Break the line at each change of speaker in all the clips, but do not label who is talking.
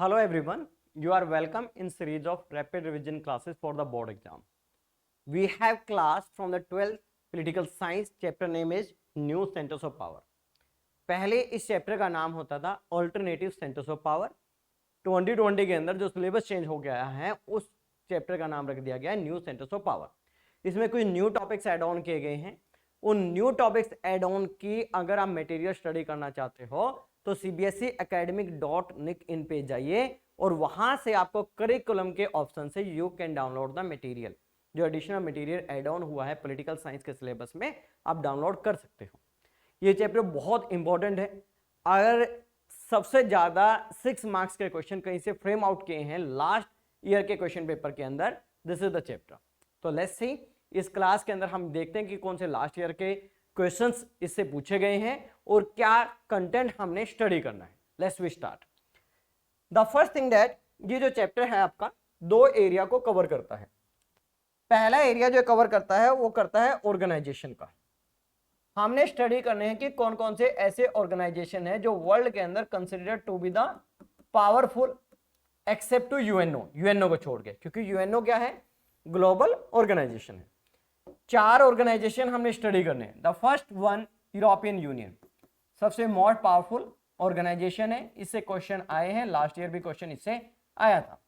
Hello everyone, you are welcome in series of rapid revision classes for the board exam. We have class from the 12th political science, chapter name is new centers of power. पहले इस chapter का नाम होता था alternative centres of power. 2020 के अंदर जो syllabus change हो गया है उस चैप्टर का नाम रख दिया गया है न्यू सेंटर्स ऑफ पावर। इसमें कुछ न्यू टॉपिक्स ऐड ऑन किए गए हैं। उन न्यू टॉपिक्स ऐड ऑन की अगर आप मटेरियल स्टडी करना चाहते हो तो cbseacademic.nic इन पे जाइए और वहां से आपको करिकुलम के ऑप्शन से you can download the material. जो एडिशनल मटेरियल ऐड ऑन हुआ है पॉलिटिकल साइंस के सिलेबस में आप डाउनलोड कर सकते हो। ये चैप्टर बहुत इंपॉर्टेंट है। अगर सबसे ज्यादा 6 मार्क्स के क्वेश्चन कहीं से फ्रेम आउट किए हैं लास्ट ईयर के क्वेश्चन पेपर के अंदर, दिस इज द चैप्टर। तो लेट्स सी इस क्लास के अंदर हम देखते हैं कि कौन से लास्ट ईयर के क्वेश्चंस इससे पूछे गए हैं और क्या कंटेंट हमने स्टडी करना है। Let's we start. The first thing that ये जो चैप्टर है आपका 2 एरिया को कवर करता है। पहला एरिया जो कवर करता है वो करता है ऑर्गेनाइजेशन का। हमने स्टडी करने हैं कि कौन कौन से ऐसे ऑर्गेनाइजेशन है जो वर्ल्ड के अंदर considered to be the powerful except to UNO को छोड़ के, क्योंकि यूएनओ क्या है, ग्लोबल ऑर्गेनाइजेशन है। 4 ऑर्गेनाइजेशन हमने स्टडी करने हैं। The first one European union, सबसे मोस्ट पावरफुल ऑर्गेनाइजेशन है। इससे क्वेश्चन आए हैं, लास्ट ईयर भी क्वेश्चन इससे आया था।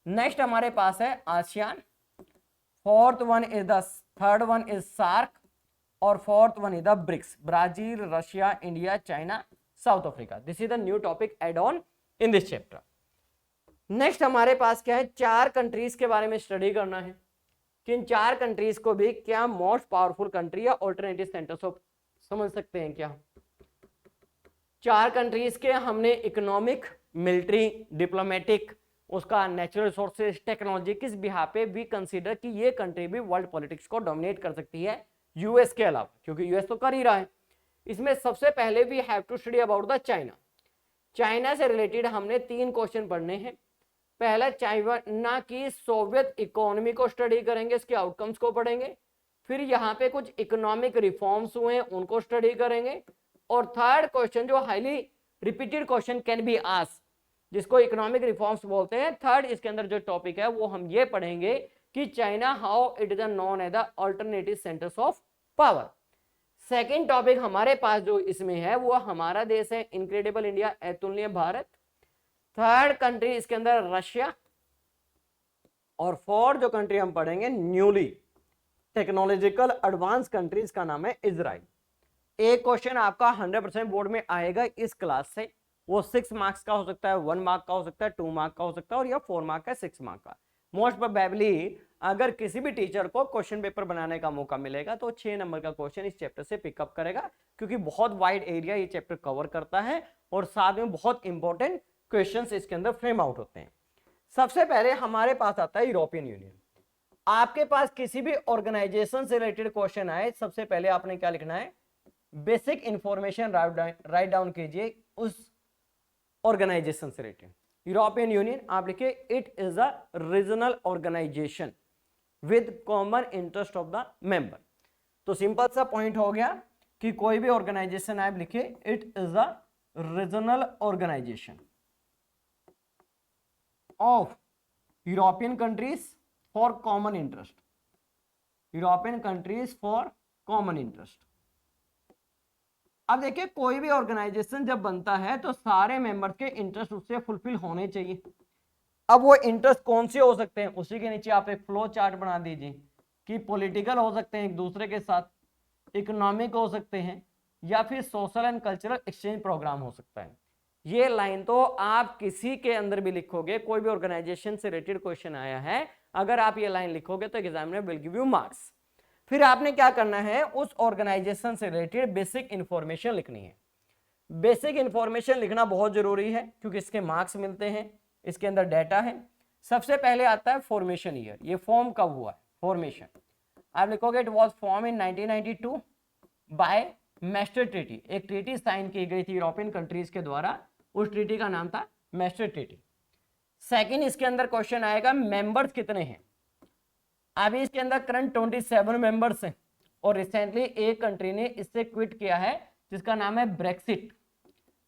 नेक्स्ट हमारे पास है ASEAN, fourth one is the third one is SAARC और fourth one is the BRICS, Brazil, Russia, India, China, South Africa. This is the new topic add on in this chapter. Next हमारे पास क्या है, 4 countries के बारे में study करना है कि इन 4 कंट्रीज को भी क्या मोस्ट पावरफुल कंट्री या ऑल्टरनेटिव सेंटर्स ऑफ समझ सकते हैं क्या। 4 कंट्रीज के हमने इकोनॉमिक, मिलिट्री, डिप्लोमेटिक, उसका नेचुरल रिसोर्सेज, टेक्नोलॉजी, किस बिहार पे भी कंसीडर कि ये कंट्री भी वर्ल्ड पॉलिटिक्स को डोमिनेट कर सकती है यूएस के अलावा, क्योंकि यूएस तो कर ही रहा है। इसमें सबसे पहले we have to study about the China. China से रिलेटेड हमने 3 क्वेश्चन पढ़ने हैं। पहला चाइना की सोवियत इकोनॉमी को स्टडी करेंगे, इसके आउटकम्स को पढ़ेंगे। फिर यहाँ पे कुछ इकोनॉमिक रिफॉर्म्स हुए हैं उनको स्टडी करेंगे। और थर्ड क्वेश्चन जो highly repeated question can be asked, जिसको इकोनॉमिक रिफॉर्म्स बोलते हैं। थर्ड इसके अंदर जो टॉपिक है वो हम ये पढ़ेंगे कि China how it is known as the alternative centres of power. Second topic हमारे पास जो इसमें है वो हमारा देश है, इनक्रेडिबल इंडिया, अतुलनीय भारत। थर्ड कंट्री इसके अंदर रशिया। और फोर्थ जो कंट्री हम पढ़ेंगे न्यूली टेक्नोलॉजिकल एडवांस कंट्री, इसका नाम है इजराइल। एक क्वेश्चन आपका 100% बोर्ड में आएगा इस क्लास से। वो 6 मार्क्स का हो सकता है, 1 मार्क का हो सकता है, 2 मार्क का हो सकता है और या 4 मार्क का, 6 मार्क का। मोस्ट प्रोबेबली अगर किसी भी टीचर को क्वेश्चन पेपर बनाने का मौका मिलेगा तो 6 नंबर का क्वेश्चन इस चैप्टर से पिकअप करेगा, क्योंकि बहुत वाइड एरिया ये चैप्टर कवर करता है और साथ में बहुत इंपॉर्टेंट क्वेश्चंस इसके अंदर फ्रेम आउट होते हैं। सबसे पहले हमारे पास आता है यूरोपियन यूनियन। आपके पास किसी भी ऑर्गेनाइजेशन से रिलेटेड क्वेश्चन आए, सबसे पहले आपने क्या लिखना है, बेसिक इंफॉर्मेशन राइट डाउन कीजिए उस ऑर्गेनाइजेशन से रिलेटेड। यूरोपियन यूनियन आप लिखिए it is a regional organisation with common interest of the member. तो सिंपल सा पॉइंट हो गया कि कोई भी ऑर्गेनाइजेशन आप लिखिए it is a regional organisation of European countries for common interest, European countries for common interest. अब देखिए कोई भी ऑर्गेनाइजेशन जब बनता है तो सारे मेंबर्स के इंटरेस्ट उससे फुलफिल होने चाहिए। अब वो इंटरेस्ट कौन से हो सकते हैं, उसी के नीचे आप एक फ्लो चार्ट बना दीजिए कि पॉलिटिकल हो सकते हैं एक दूसरे के साथ, इकोनॉमिक हो सकते हैं, या फिर social and cultural exchange programme हो सकता है। ये लाइन तो आप किसी के अंदर भी लिखोगे, कोई भी ऑर्गेनाइजेशन से रिलेटेड क्वेश्चन आया है, अगर आप ये लाइन लिखोगे तो examiner will give you marks. फिर आपने क्या करना है, उस ऑर्गेनाइजेशन से रिलेटेड बेसिक इंफॉर्मेशन लिखनी है। बेसिक इंफॉर्मेशन लिखना बहुत जरूरी है क्योंकि इसके मार्क्स मिलते हैं, इसके अंदर डाटा है। सबसे पहले आता है फॉर्मेशन ईयर, ये फॉर्म कब हुआ है, फॉर्मेशन आप लिखोगे it was form in 1992 by Maastricht treaty. एक ट्रीटी साइन की गई थी यूरोपियन कंट्रीज के द्वारा, उस ट्रीटी का नाम था मैस्ट्रिक्ट ट्रीटी। सेकंड इसके अंदर क्वेश्चन आएगा मेंबर्स कितने हैं। अभी इसके अंदर करंट 27 मेंबर्स हैं और रिसेंटली एक कंट्री ने इससे क्विट किया है जिसका नाम है Brexit.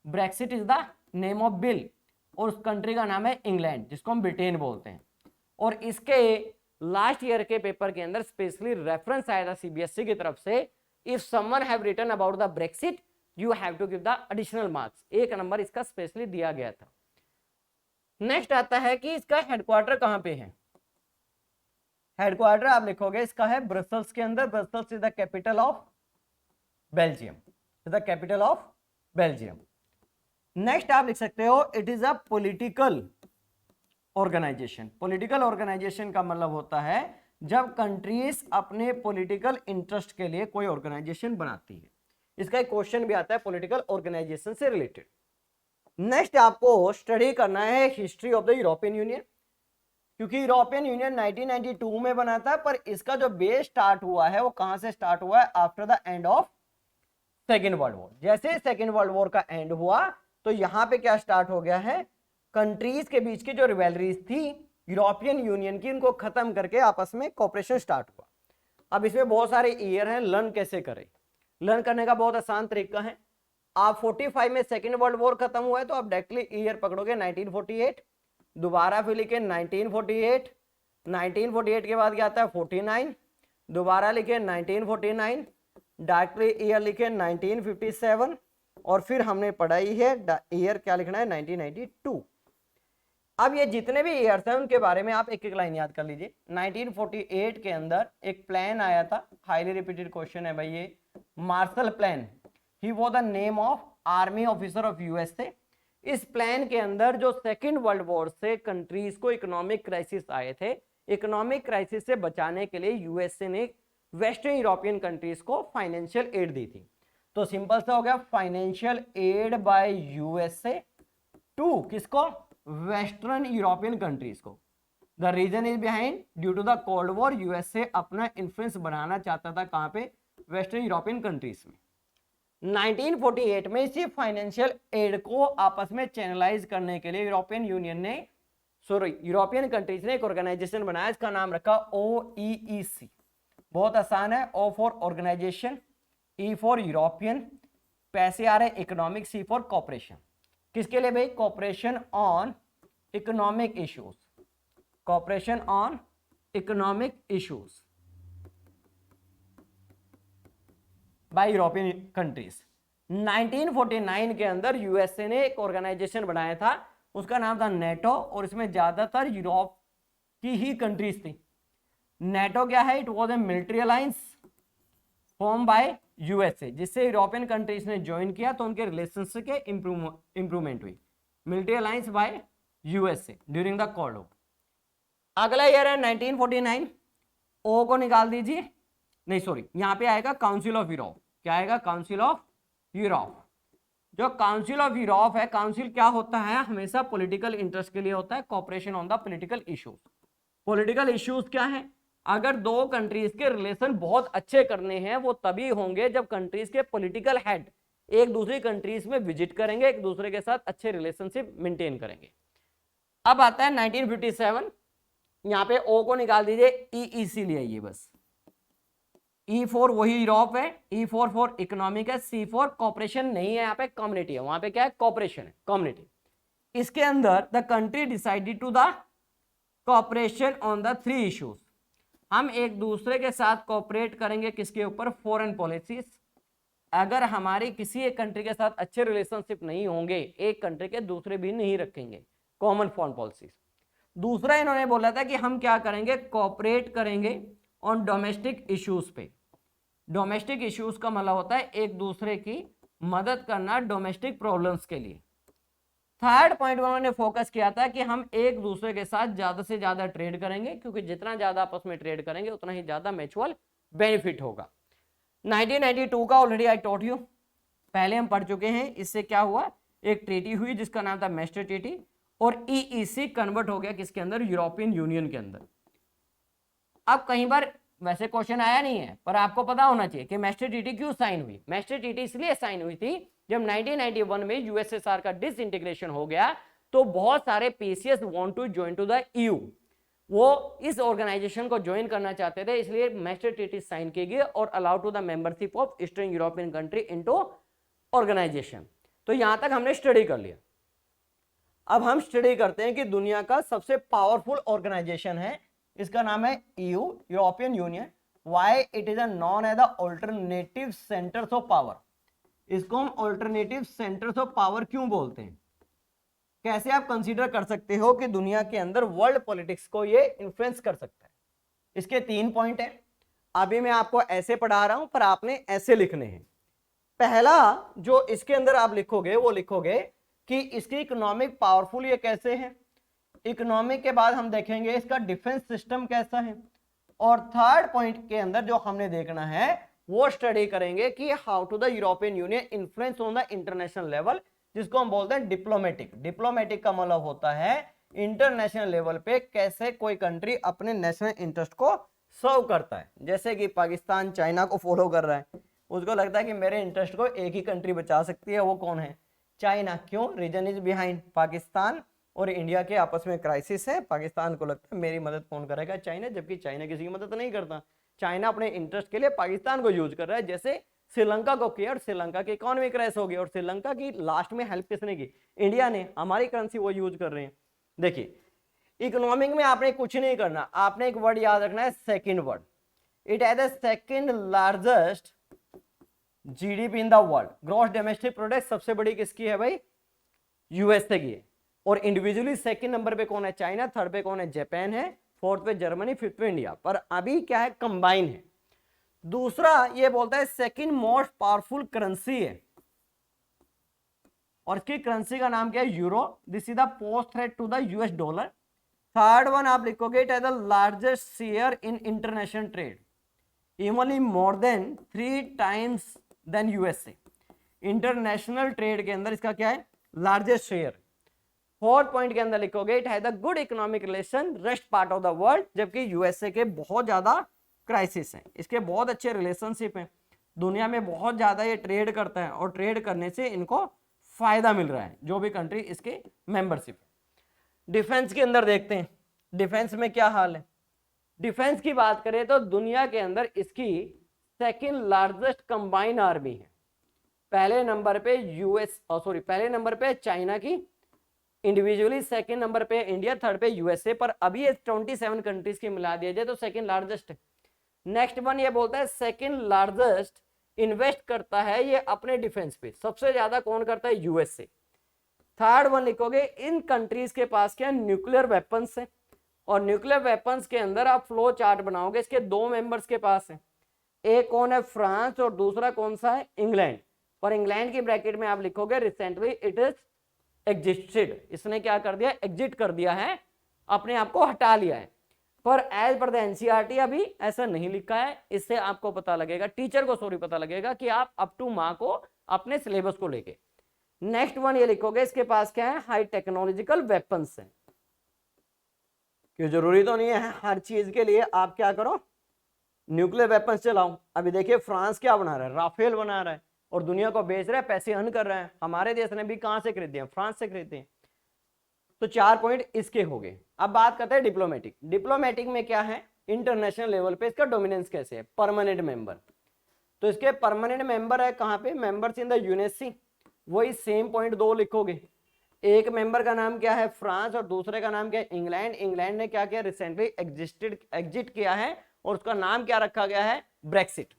Brexit is the name of bill. और उस कंट्री का नाम है इंग्लैंड, जिसको हम ब्रिटेन बोलते हैं। और इसके लास्ट ईयर के पेपर के अंदर स्पेशली रेफरेंस आया था सीबीएसई की तरफ से, if someone have written about the Brexit you have to give the additional marks, 1 number इसका स्पेशली दिया गया था। नेक्स्ट आता है कि इसका हेडक्वार्टर कहां पे है। हेडक्वार्टर आप लिखोगे इसका है ब्रसल्स के अंदर। Brussels is the capital of Belgium, is the capital of Belgium. Next आप लिख सकते हो it is a political organisation. Political organisation का मतलब होता है जब कंट्रीज अपने पॉलिटिकल इंटरेस्ट के लिए कोई ऑर्गेनाइजेशन बनाती है। इसका एक क्वेश्चन भी आता है पॉलिटिकल ऑर्गेनाइजेशन से रिलेटेड। नेक्स्ट आपको स्टडी करना है history of the European Union, क्योंकि यूरोपियन यूनियन 1992 में बना था, पर इसका जो बेस स्टार्ट हुआ है वो कहां से स्टार्ट हुआ है, after the end of second world war. जैसे सेकेंड वर्ल्ड वॉर का एंड हुआ तो यहां पे क्या स्टार्ट हो गया है, कंट्रीज के बीच की जो रिवेलरीज थी यूरोपियन यूनियन की, उनको खत्म करके आपस में कोऑपरेशन स्टार्ट हुआ। अब इसमें बहुत सारे ईयर हैं, लर्न कैसे करें। लर्न करने का बहुत आसान तरीका है, आप 45 में सेकेंड वर्ल्ड वॉर खत्म हुआ है तो आप डायरेक्टली ईयर पकड़ोगे 1948, दोबारा फिर लिखे 1948, 1948 के बाद क्या आता है 49, दोबारा लिखे 1949, डायरेक्टली ईयर लिखे 1957, और फिर हमने पढ़ाई है ईयर क्या लिखना है 1992। अब ये जितने भी ईयर्स हैं उनके बारे में आप एक एक लाइन याद कर लीजिए। 1948 के अंदर एक प्लान आया था, हाईली रिपीटेड क्वेश्चन है भाई ये, Marshall plan. He was the name of army officer of USA. इस प्लान के अंदर जो सेकेंड वर्ल्ड वॉर से कंट्रीज को इकोनॉमिक क्राइसिस आए थे, इकोनॉमिक क्राइसिस से बचाने के लिए यूएसए ने वेस्टर्न यूरोपियन कंट्रीज को फाइनेंशियल एड दी थी। तो सिंपल सा हो गया financial aid by USA to किसको, वेस्टर्न यूरोपियन कंट्रीज को। The reason is behind due to the cold war USA अपना इन्फ्लुएंस बनाना चाहता था कहां पे, वेस्टर्न यूरोपियन कंट्रीज में। 1948 में इसी फाइनेंशियल एड को आपस में चैनलाइज करने के लिए यूरोपियन यूनियन ने, सॉरी यूरोपियन कंट्रीज ने एक ऑर्गेनाइजेशन बनाया, इसका नाम रखा OEEC। बहुत आसान है, O for organisation, E for European, पैसे आ रहे इकोनॉमिक, C फॉर कॉपरेशन। किसके लिए भाई, cooperation on economic issues, cooperation on economic issues by European countries. 1949 के अंदर यूएसए ने एक ऑर्गेनाइजेशन बनाया था, उसका नाम था नेटो, और इसमें ज्यादातर यूरोप की ही कंट्रीज थी। नेटो क्या है, it was a military alliance form by USA, जिससे यूरोपियन कंट्रीज ने ज्वाइन किया तो उनके रिलेशनशिप के इंप्रूवमेंट हुई। Military alliance by USA during the cold war. अगला ईयर है 1949, ओ को निकाल दीजिए, नहीं सॉरी यहां पे आएगा काउंसिल ऑफ यूरोप। क्या आएगा, काउंसिल ऑफ यूरोप। जो काउंसिल ऑफ यूरोप है, काउंसिल क्या होता है, हमेशा पॉलिटिकल इंटरेस्ट के लिए होता है, cooperation on the political issues. Political issues क्या है, अगर दो कंट्रीज के रिलेशन बहुत अच्छे करने हैं वो तभी होंगे जब कंट्रीज के पॉलिटिकल हेड एक दूसरी कंट्रीज में विजिट करेंगे, एक दूसरे के साथ अच्छे रिलेशनशिप मेंटेन करेंगे। अब आता है 1957, यहां पे ओ को निकाल दीजिए, EEC ले आइए बस। E फॉर वही यूरोप है, E फॉर इकोनॉमिक है, C फॉर कॉपरेशन नहीं है, यहाँ पे कम्युनिटी है, वहां पे क्या है, कॉपरेशन है, कम्युनिटी। इसके अंदर the country decided to the cooperation on the 3 issues. हम एक दूसरे के साथ कॉपरेट करेंगे किसके ऊपर, फॉरेन पॉलिसीज। अगर हमारी किसी एक कंट्री के साथ अच्छे रिलेशनशिप नहीं होंगे, एक कंट्री के दूसरे भी नहीं रखेंगे, कॉमन फॉरेन पॉलिसीज। दूसरा इन्होंने बोला था कि हम क्या करेंगे, कॉपरेट करेंगे ऑन डोमेस्टिक इश्यूज पे। डोमेस्टिक इश्यूज का मतलब होता है एक दूसरे की मदद करना डोमेस्टिक प्रॉब्लम्स के लिए। थर्ड पॉइंट उन्होंने फोकस किया था कि हम एक दूसरे के साथ ज्यादा से ज्यादा ट्रेड करेंगे, क्योंकि जितना ज्यादा आपस में ट्रेड करेंगे उतना ही ज्यादा म्यूचुअल बेनिफिट होगा। 1992 का ऑलरेडी आई टॉट यू, पहले हम पढ़ चुके हैं। इससे क्या हुआ, एक ट्रीटी हुई जिसका नाम था मैस्टर ट्रीटी, और EEC कन्वर्ट हो गया किसके अंदर, यूरोपियन यूनियन के अंदर। अब कई बार वैसे क्वेश्चन आया नहीं है, पर आपको पता होना चाहिए कि मैस्टर ट्रीटी क्यों साइन हुई। मैस्टर ट्रीटी इसलिए साइन हुई थी जब 1991 में यूएसएसआर का डिसइंटीग्रेशन हो गया तो बहुत सारे PCS want to join to the EU, वो इस ऑर्गेनाइजेशन को ज्वाइन करना चाहते थे, इसलिए मैस्टर ट्रीटी साइन की गई और allow to the membership of eastern European country into organisation. तो यहां तक हमने स्टडी कर लिया। अब हम स्टडी करते हैं कि दुनिया का सबसे पावरफुल ऑर्गेनाइजेशन है, इसका नाम है EU, European Union. Why it is known as the alternative centres of power. इसको हम ऑल्टरनेटिव सेंटर्स ऑफ पावर क्यों बोलते हैं? कैसे आप कंसीडर कर सकते हो कि दुनिया के अंदर वर्ल्ड पॉलिटिक्स को ये इन्फ्लुएंस कर सकता है? इसके 3 पॉइंट है। अभी मैं आपको ऐसे पढ़ा रहा हूं पर आपने ऐसे लिखने हैं। पहला जो इसके अंदर आप लिखोगे वो लिखोगे कि इसकी इकोनॉमिक पावरफुल ये कैसे है। इकोनॉमिक के बाद हम देखेंगे इसका डिफेंस सिस्टम कैसा है। और थर्ड पॉइंट के अंदर जो हमने देखना है वो स्टडी करेंगे कि how to the European Union influence on the international level, जिसको हम बोलते हैं डिप्लोमेटिक। डिप्लोमेटिक का मतलब होता है इंटरनेशनल लेवल पे कैसे कोई कंट्री अपने नेशनल इंटरेस्ट को सर्व करता है। जैसे कि पाकिस्तान चाइना को फॉलो कर रहा है, उसको लगता है कि मेरे इंटरेस्ट को एक ही कंट्री बचा सकती है, वो कौन है? चाइना। क्यों? रीजन इज बिहाइंड, पाकिस्तान और इंडिया के आपस में क्राइसिस है। पाकिस्तान को लगता है मेरी मदद कौन करेगा? चाइना, जबकि चाइना किसी की मदद नहीं करता। चाइना अपने इंटरेस्ट के लिए पाकिस्तान को यूज कर रहा है, जैसे श्रीलंका को किया और श्रीलंका की इकोनॉमी क्रैश हो गई और श्रीलंका की लास्ट में हेल्प किसने की? इंडिया ने। हमारी करेंसी वो यूज कर रहे हैं। देखिए इकोनॉमिक में आपने कुछ नहीं करना, आपने एक वर्ड याद रखना है, second word. It has the second largest GDP in the world. Gross domestic product सबसे बड़ी किसकी है भाई? यूएसए की है। और इंडिविजुअली सेकंड नंबर पे कौन है? चाइना। थर्ड पे कौन है? जापान है। फोर्थ पे जर्मनी, फिफ्थ पे इंडिया। पर अभी क्या है? कंबाइन है। दूसरा ये बोलता है सेकंड मोस्ट पावरफुल करेंसी है और इसकी करेंसी का नाम क्या है? Euro. This is the post threat to the US dollar. Third one आप लिखोगे it has the largest share in international trade, evenly more than 3 times than USA. International trade के अंदर इसका क्या है? Largest share. फोर्थ पॉइंट के अंदर लिखोगे it has the good economic relation rest part of the world, जबकि USA के बहुत ज्यादा क्राइसिस है, इसके बहुत अच्छे रिलेशनशिप हैं, दुनिया में बहुत ज्यादा ये ट्रेड करता है और ट्रेड करने से इनको फायदा मिल रहा है जो भी कंट्री इसके मेंबरशिप है। डिफेंस के अंदर देखते हैं डिफेंस में क्या हाल है। डिफेंस की बात करें तो दुनिया के अंदर इसकी सेकंड लार्जेस्ट कंबाइन आर्मी है। पहले नंबर पे पहले नंबर पे चाइना की इंडिविजुअली, सेकंड नंबर पे इंडिया, थर्ड पे यूएसए। पर अभी ये 27 कंट्रीज की मिला दिया जाए तो सेकंड लार्जेस्ट है। नेक्स्ट वन ये बोलता है सेकंड लार्जेस्ट इन्वेस्ट करता है ये अपने डिफेंस पे, सबसे ज्यादा कौन करता है? यूएसए। थर्ड वन लिखोगे इन कंट्रीज के पास क्या? न्यूक्लियर वेपन्स है। और न्यूक्लियर वेपन्स के अंदर आप फ्लो चार्ट बनाओगे, इसके 2 मेंबर्स के पास है, एक कौन है? फ्रांस, और दूसरा कौन सा है? इंग्लैंड। और इंग्लैंड की ब्रैकेट में आप लिखोगे रिसेंटली इट इज एग्जिस्टेड, इसने क्या कर दिया? एग्जिट कर दिया है, अपने आप को हटा लिया है। पर एज पर द एनसीईआरटी अभी ऐसा नहीं लिखा है। इससे आपको पता लगेगा, टीचर को सॉरी पता लगेगा कि आप अप टू मार्क को अपने सिलेबस को लेके। नेक्स्ट वन ये लिखोगे इसके पास क्या है? हाई टेक्नोलॉजिकल वेपन्स है। क्यों? जरूरी तो नहीं है हर चीज के लिए आप क्या करो? न्यूक्लियर वेपन्स चलाओ। अभी देखिए फ्रांस क्या बना रहा है? राफेल बना रहा है और दुनिया को बेच रहा है, पैसे अर्न कर रहा है। हमारे देश ने भी कहां से खरीदे हैं? फ्रांस से खरीदे हैं। तो 4 पॉइंट इसके हो गए। अब बात करते हैं डिप्लोमेटिक। डिप्लोमेटिक में क्या है? इंटरनेशनल लेवल पे इसका डोमिनेंस कैसे है? Permanent member. तो इसके परमानेंट मेंबर है कहां पे? Members in the UNSC. वही सेम पॉइंट 2 लिखोगे। एक मेंबर का नाम क्या है? फ्रांस, और दूसरे का नाम क्या है? इंग्लैंड। इंग्लैंड ने क्या किया? रिसेंटली एग्जिट किया है और उसका नाम क्या रखा गया है? ब्रेक्सिट।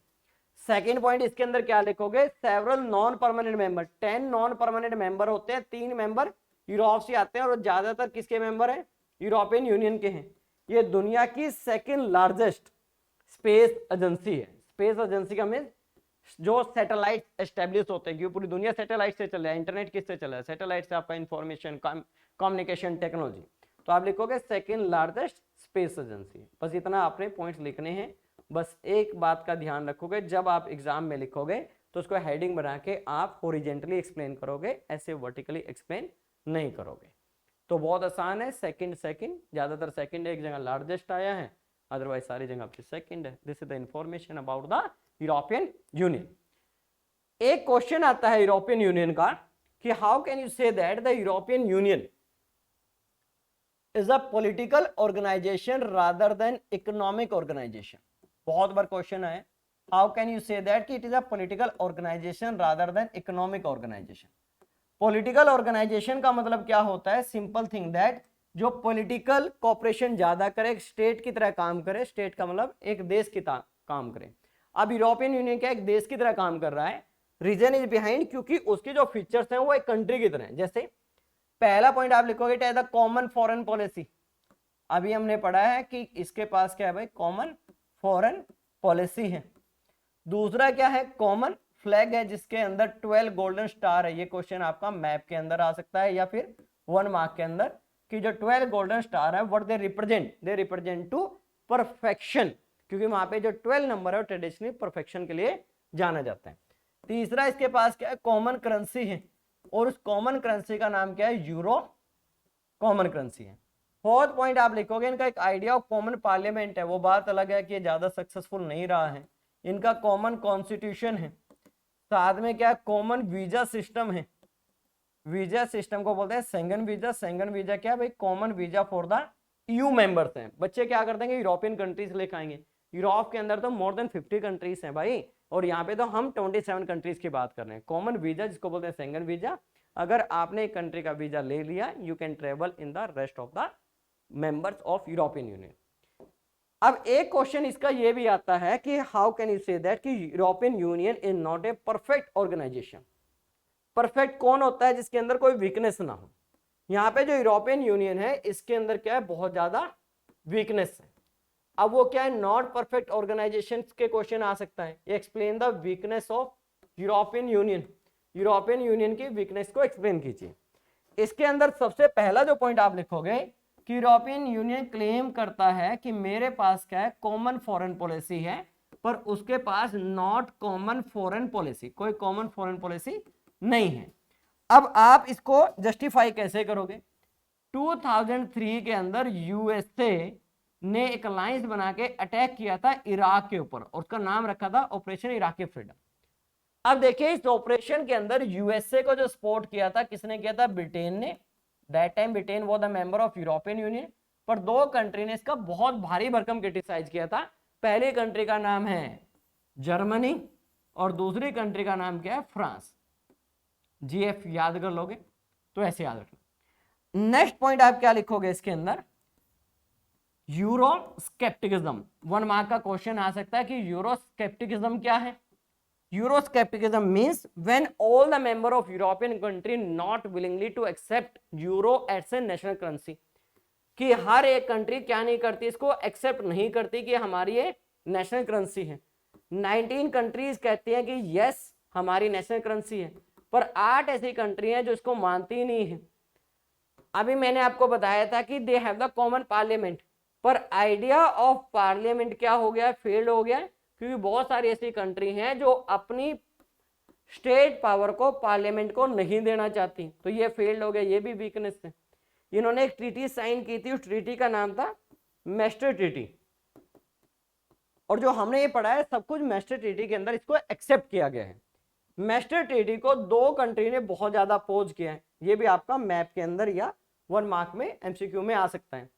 सेकेंड पॉइंट इसके अंदर क्या लिखोगे? Several non permanent member. 10 non permanent member होते हैं, 3 मेंबर यूरोप से आते हैं और ज्यादातर किसके मेंबर हैं? यूरोपियन यूनियन के हैं। ये दुनिया की सेकेंड लार्जेस्ट स्पेस एजेंसी है। स्पेस एजेंसी का मीन जो सैटेलाइट एस्टेब्लिश होते हैं, क्योंकि पूरी दुनिया सैटेलाइट से चल रहा है। इंटरनेट किससे चल रहा है? सैटेलाइट से आपका इंफॉर्मेशन, कम्युनिकेशन टेक्नोलॉजी। तो आप लिखोगे सेकेंड लार्जेस्ट स्पेस एजेंसी। बस इतना आपने पॉइंट्स लिखने हैं। बस एक बात का ध्यान रखोगे, जब आप एग्जाम में लिखोगे तो उसको हेडिंग बना के आप हॉरिजेंटली एक्सप्लेन करोगे, ऐसे वर्टिकली एक्सप्लेन नहीं करोगे। तो बहुत आसान है। सेकंड ज्यादातर सेकंड एक जगह लार्जेस्ट आया है, अदरवाइज सारी जगह आपकी सेकंड है। This is the information about the European Union. एक क्वेश्चन आता है यूरोपियन यूनियन का कि how can you say that the European Union is a political organisation rather than economic organisation. बहुत बार क्वेश्चन है, how can you say that कि it is a political organisation rather than economic organisation. Political organisation का मतलब क्या होता है, simple thing that जो पॉलिटिकल कॉपरेशन ज्यादा करे, स्टेट की तरह काम करे, स्टेट का मतलब एक देश की काम करे। अब यूरोपियन यूनियन क्या एक देश की तरह काम कर रहा है, रीजन इज बिहाइंड क्योंकि उसके जो फीचर्स हैं वो एक कंट्री की तरह है। जैसे पहला पॉइंट आप लिखोगे it is the common foreign policy, अभी हमने पढ़ा है कि इसके पास क्या है भाई, कॉमन फॉरेन पॉलिसी है। दूसरा क्या है, कॉमन फ्लैग है जिसके अंदर 12 गोल्डन स्टार है। ये क्वेश्चन आपका मैप के अंदर आ सकता है या फिर 1 मार्क के अंदर, कि जो 12 गोल्डन स्टार है what they represent to perfection, क्योंकि वहां पे जो 12 नंबर है वो ट्रेडिशनली परफेक्शन के लिए जाना जाता है। तीसरा इसके पास क्या है, कॉमन करेंसी है, और उस कॉमन करेंसी का नाम क्या है, यूरो कॉमन करेंसी है। फोर्थ पॉइंट आप लिखोगे इनका एक आइडिया ऑफ कॉमन पार्लियामेंट है, वो बात अलग है कि ये ज्यादा सक्सेसफुल नहीं रहा है। इनका कॉमन कॉन्स्टिट्यूशन है, साथ में क्या कॉमन वीजा सिस्टम है, वीजा सिस्टम को बोलते हैं सेंगन वीजा। सेंगन वीजा क्या भाई, common visa for the EU members हैं। बच्चे क्या कर देंगे, यूरोपियन कंट्रीज लेकर आएंगे, यूरोप के अंदर तो मोर देन 50 कंट्रीज हैं भाई, और यहाँ पे तो हम 27 कंट्रीज की बात कर रहे हैं। कॉमन वीजा जिसको बोलते हैं सेंगन वीजा, अगर आपने एक कंट्री का वीजा ले लिया you can travel in the rest of the members of European Union. अब एक क्वेश्चन इसका ये भी आता है कि how can you say that कि European Union is not a perfect organisation. Perfect कौन होता है, जिसके अंदर कोई वीकनेस ना हो। यहाँ पे जो यूरोपियन यूनियन है इसके अंदर क्या है, बहुत ज्यादा वीकनेस है। अब वो क्या है, नॉट परफेक्ट ऑर्गेनाइजेशन के क्वेश्चन आ सकता है, explain the weakness of European union. European union की वीकनेस को एक्सप्लेन कीजिए। इसके अंदर सबसे पहला जो पॉइंट आप लिखोगे कि यूरोपियन यूनियन क्लेम करता है कि मेरे पास क्या है, कॉमन फॉरेन पॉलिसी है, पर उसके पास नॉट कॉमन फॉरेन पॉलिसी, कोई कॉमन फॉरेन पॉलिसी नहीं है। अब आप इसको जस्टिफाई कैसे करोगे, 2003 के अंदर यूएसए ने एक अलायंस बना के अटैक किया था इराक के ऊपर, और उसका नाम रखा था ऑपरेशन इराकी फ्रीडम। अब देखिए इस ऑपरेशन के अंदर यूएसए को जो सपोर्ट किया था, किसने किया था, ब्रिटेन ने। That time Britain was the member of European union, पर दो कंट्री ने इसका बहुत भारी भरकम क्रिटिसाइज किया था। पहली कंट्री का नाम है जर्मनी और दूसरी कंट्री का नाम क्या है, फ्रांस। जीएफ याद कर लोगे तो ऐसे याद रखना। नेक्स्ट पॉइंट आप क्या लिखोगे इसके अंदर, यूरो स्केप्टिकिज्म। 1 मार्क का क्वेश्चन आ सकता है कि यूरो स्केप्टिकिज्म क्या है। Euroscepticism means when all the member of European country not willingly to accept euro as a national currency, कि हर एक कंट्री क्या नहीं करती, इसको एक्सेप्ट नहीं करती कि हमारी ये नेशनल करेंसी है। 19 कंट्रीज कहती हैं कि यस हमारी नेशनल करेंसी है, पर 8 ऐसी कंट्री हैं जो इसको मानती नहीं है। अभी मैंने आपको बताया था कि they have the common parliament, पर आइडिया ऑफ पार्लियामेंट क्या हो गया, फेल्ड हो गया, क्योंकि बहुत सारी ऐसी कंट्री हैं जो अपनी स्टेट पावर को पार्लियामेंट को नहीं देना चाहती, तो ये फेल्ड हो गया, ये भी वीकनेस है। इन्होंने एक ट्रीटी साइन की थी, उस ट्रीटी का नाम था मैस्टर ट्रीटी, और जो हमने ये पढ़ा है सब कुछ मैस्टर ट्रीटी के अंदर इसको एक्सेप्ट किया गया है। मैस्टर ट्रीटी को दो कंट्री ने बहुत ज्यादा अपोज किया है, ये भी आपका मैप के अंदर या 1 मार्क में एमसीक्यू में आ सकता है।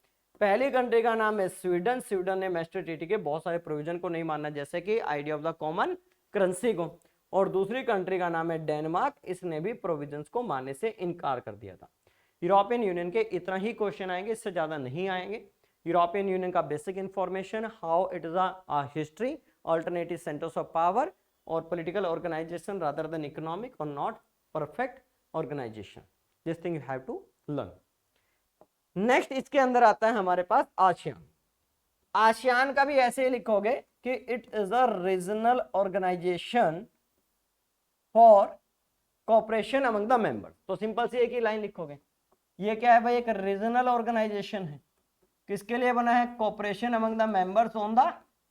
पहली कंट्री का नाम है स्वीडन। स्वीडन ने मैस्टर ट्रीटी के बहुत सारे प्रोविजन को नहीं माना, जैसे कि idea of the common currency को। और दूसरी कंट्री का नाम है डेनमार्क, इसने भी प्रोविजंस को मानने से इनकार कर दिया था। यूरोपियन यूनियन के इतना ही क्वेश्चन आएंगे, इससे ज्यादा नहीं आएंगे। यूरोपियन यूनियन का basic information, how it is a history, alternative centres of power, और political organisation rather than economic और not perfect organisation. This thing you have to learn. Next इसके अंदर आता है हमारे पास आसियान। आसियान का भी ऐसे ही लिखोगे कि it is a regional organisation for cooperation among the members. तो सिंपल सी एक ही लाइन लिखोगे, ये क्या है भाई, एक रीजनल ऑर्गेनाइजेशन है, किसके लिए बना है, cooperation among the members on the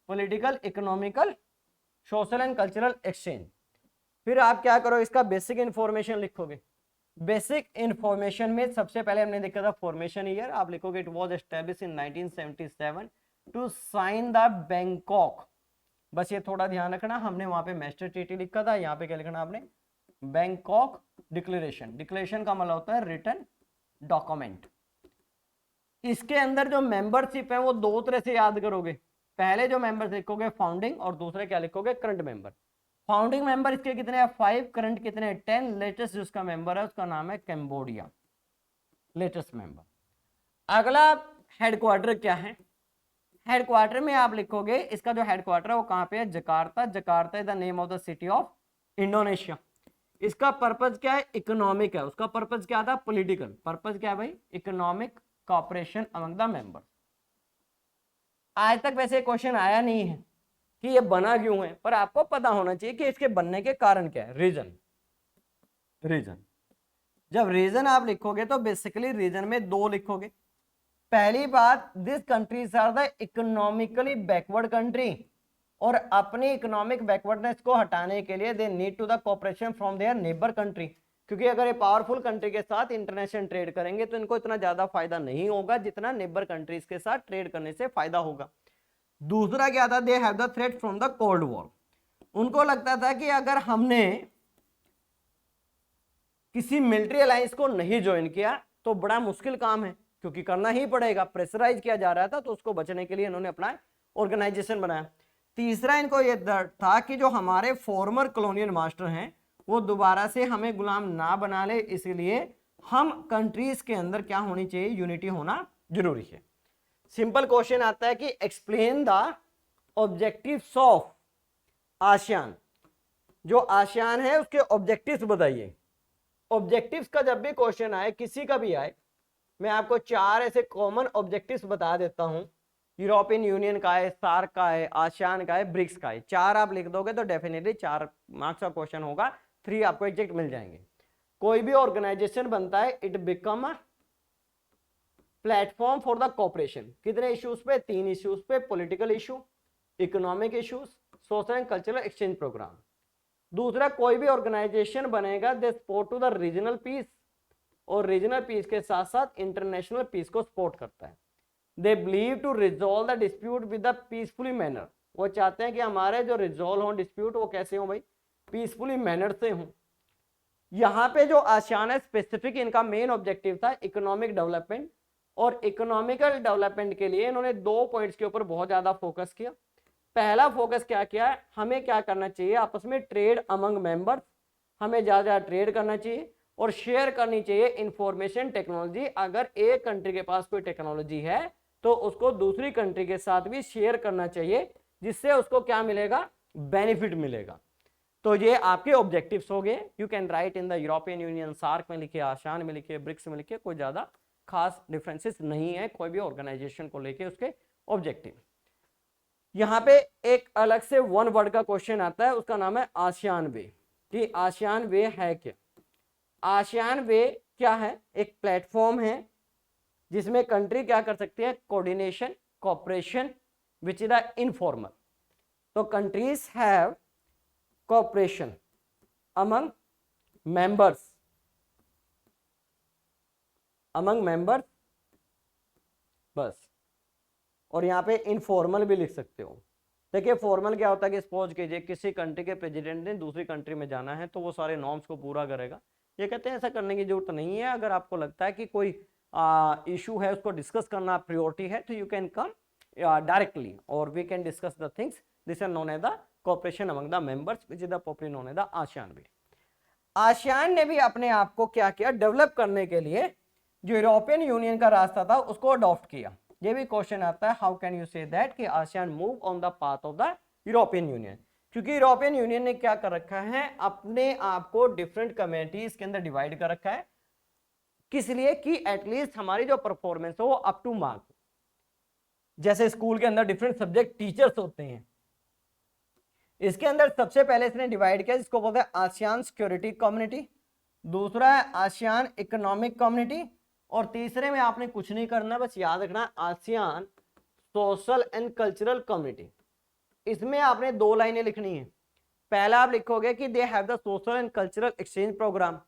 political, economical, social and cultural exchange. फिर आप क्या करो, इसका बेसिक इंफॉर्मेशन लिखोगे। बेसिक इंफॉर्मेशन में सबसे पहले हमने देखा था फॉर्मेशन ईयर, आप लिखोगे it was established in 1977 to sign the Bangkok. बस ये थोड़ा ध्यान रखना, हमने वहां पे मैस्टर ट्रीटी लिखा था, यहाँ पे क्या लिखना आपने, बैंकॉक डिक्लेरेशन। डिक्लेरेशन का मतलब होता है रिटन डॉक्यूमेंट। इसके अंदर जो मेंबरशिप है वो दो तरह से याद करोगे, पहले जो मेंबर्स लिखोगे फाउंडिंग, और दूसरे क्या लिखोगे, करंट मेंबर। फाउंडिंग मेंबर इसके कितने हैं 5, करंट कितने हैं 10, लेटेस्ट जिसका मेंबर है उसका नाम है कैम्बोडिया, लेटेस्ट मेंबर। अगला हेडक्वार्टर क्या है, हेडक्वार्टर में आप लिखोगे इसका जो हेडक्वार्टर है वो कहां पे है, Jakarta. Jakarta is the name of the city of Indonesia. इसका पर्पज क्या है, इकोनॉमिक है। उसका पर्पज क्या था, पॉलिटिकल। पर्पज क्या है भाई, economic cooperation among the members. आज तक वैसे क्वेश्चन आया नहीं है कि ये बना क्यों है, पर आपको पता होना चाहिए कि इसके बनने के कारण क्या है, रीजन। रीजन जब रीजन आप लिखोगे तो बेसिकली रीजन में दो लिखोगे। पहली बात, this countries are the economically backward country, और अपनी इकोनॉमिक बैकवर्डनेस को हटाने के लिए they need to the cooperation from their neighbour country. क्योंकि अगर ये पावरफुल कंट्री के साथ इंटरनेशनल ट्रेड करेंगे तो इनको इतना ज्यादा फायदा नहीं होगा जितना नेबर कंट्रीज के साथ ट्रेड करने से फायदा होगा। दूसरा क्या था, दे have the threat from the cold war. उनको लगता था कि अगर हमने किसी मिलिट्री अलायंस को नहीं ज्वाइन किया तो बड़ा मुश्किल काम है, क्योंकि करना ही पड़ेगा, प्रेशराइज किया जा रहा था, तो उसको बचने के लिए इन्होंने अपना ऑर्गेनाइजेशन बनाया। तीसरा इनको यह डर था कि जो हमारे फॉर्मर कॉलोनियल मास्टर हैं वो दोबारा से हमें गुलाम ना बना ले, इसलिए हम कंट्रीज के अंदर क्या होनी चाहिए, यूनिटी होना जरूरी है। सिंपल क्वेश्चन आता है कि explain the objectives of ASEAN. जो आसियान है उसके ऑब्जेक्टिव्स बताइए। ऑब्जेक्टिव्स का जब भी क्वेश्चन आए, किसी का भी आए, मैं आपको 4 ऐसे कॉमन ऑब्जेक्टिव्स बता देता हूं। यूरोपियन यूनियन का है, सार्क का है, आसियान का है, ब्रिक्स का है। 4 आप लिख दोगे तो डेफिनेटली 4 मार्क्स का क्वेश्चन होगा, 3 आपको एग्जैक्ट मिल जाएंगे। कोई भी ऑर्गेनाइजेशन बनता है, it become a platform for the cooperation. कितने इश्यूज पे, 3 इश्यूज पे, political issue, economic issues, social and cultural exchange programme. दूसरा, कोई भी ऑर्गेनाइजेशन बनेगा they support to the regional peace, और रीजनल पीस के साथ साथ इंटरनेशनल पीस को सपोर्ट करता है। They believe to resolve the dispute with the peacefully manner. वो चाहते हैं कि हमारे जो रिजॉल्व हो डिस्प्यूट वो कैसे हो भाई, पीसफुली मैनर से हो। यहाँ पे जो आसियान है स्पेसिफिक इनका मेन ऑब्जेक्टिव था इकोनॉमिक डेवलपमेंट, और इकोनॉमिकल डेवलपमेंट के लिए इन्होंने 2 पॉइंट्स के ऊपर बहुत ज्यादा फोकस किया। पहला फोकस क्या किया है, हमें क्या करना चाहिए, आपस में ट्रेड अमंग मेंबर्स, हमें ज्यादा ट्रेड करना चाहिए और शेयर करनी चाहिए इंफॉर्मेशन टेक्नोलॉजी। अगर एक कंट्री के पास कोई टेक्नोलॉजी है तो उसको दूसरी कंट्री के साथ भी शेयर करना चाहिए, जिससे उसको क्या मिलेगा, बेनिफिट मिलेगा। तो ये आपके ऑब्जेक्टिव्स हो गए। You can write in the European Union, SAARC में लिखिए, आसियान में लिखिए, ब्रिक्स में लिखिए, कोई ज्यादा खास डिफरेंसेस नहीं है कोई भी ऑर्गेनाइजेशन को लेके उसके ऑब्जेक्टिव। यहाँ पे एक अलग से 1 वर्ड का क्वेश्चन आता है, उसका नाम है आसियान वे। कि आसियान वे है क्या, आसियान वे क्या है, एक प्लेटफॉर्म है जिसमें कंट्री क्या कर सकती है, coordination, cooperation which is the informal. तो countries have cooperation among members, among members बस। और यहाँ पे इनफॉर्मल भी लिख सकते हो। देखिए फॉर्मल क्या होता है कि सपोज कीजिए किसी कंट्री के प्रेसिडेंट ने दूसरी कंट्री में जाना है तो वो सारे नॉर्म्स को पूरा करेगा। ये कहते हैं ऐसा करने की जरूरत नहीं है, अगर आपको लगता है कि कोई इशू है उसको डिस्कस करना प्रायोरिटी है तो यू कैन कम डायरेक्टली और we can discuss the things. This are known as the cooperation among the members which is the popularly known as the ASEAN भी। आसियान ने भी अपने आप को क्या किया, डेवलप करने के लिए जो यूरोपियन यूनियन का रास्ता था उसको अडॉप्ट किया। ये भी क्वेश्चन आता है, how can you say that कि ASEAN move on the path of the European Union. क्योंकि यूरोपियन यूनियन ने क्या कर रखा है, अपने आप को डिफरेंट कम्युनिटीज के अंदर डिवाइड कर रखा है। किस लिए कि एटलीस्ट हमारी जो परफॉर्मेंस हो वो अप टू मार्क। जैसे स्कूल के अंदर डिफरेंट सब्जेक्ट टीचर्स होते हैं, इसके अंदर सबसे पहले इसने डिवाइड किया जिसको बोलते हैं आसियान सिक्योरिटी कम्युनिटी, दूसरा है आसियान इकोनॉमिक कम्युनिटी, और तीसरे में आपने कुछ नहीं करना, बस याद रखना ASEAN social and cultural community. इसमें आपने 2 लाइनें लिखनी है। पहला आप लिखोगे कि they have the social and cultural exchange programme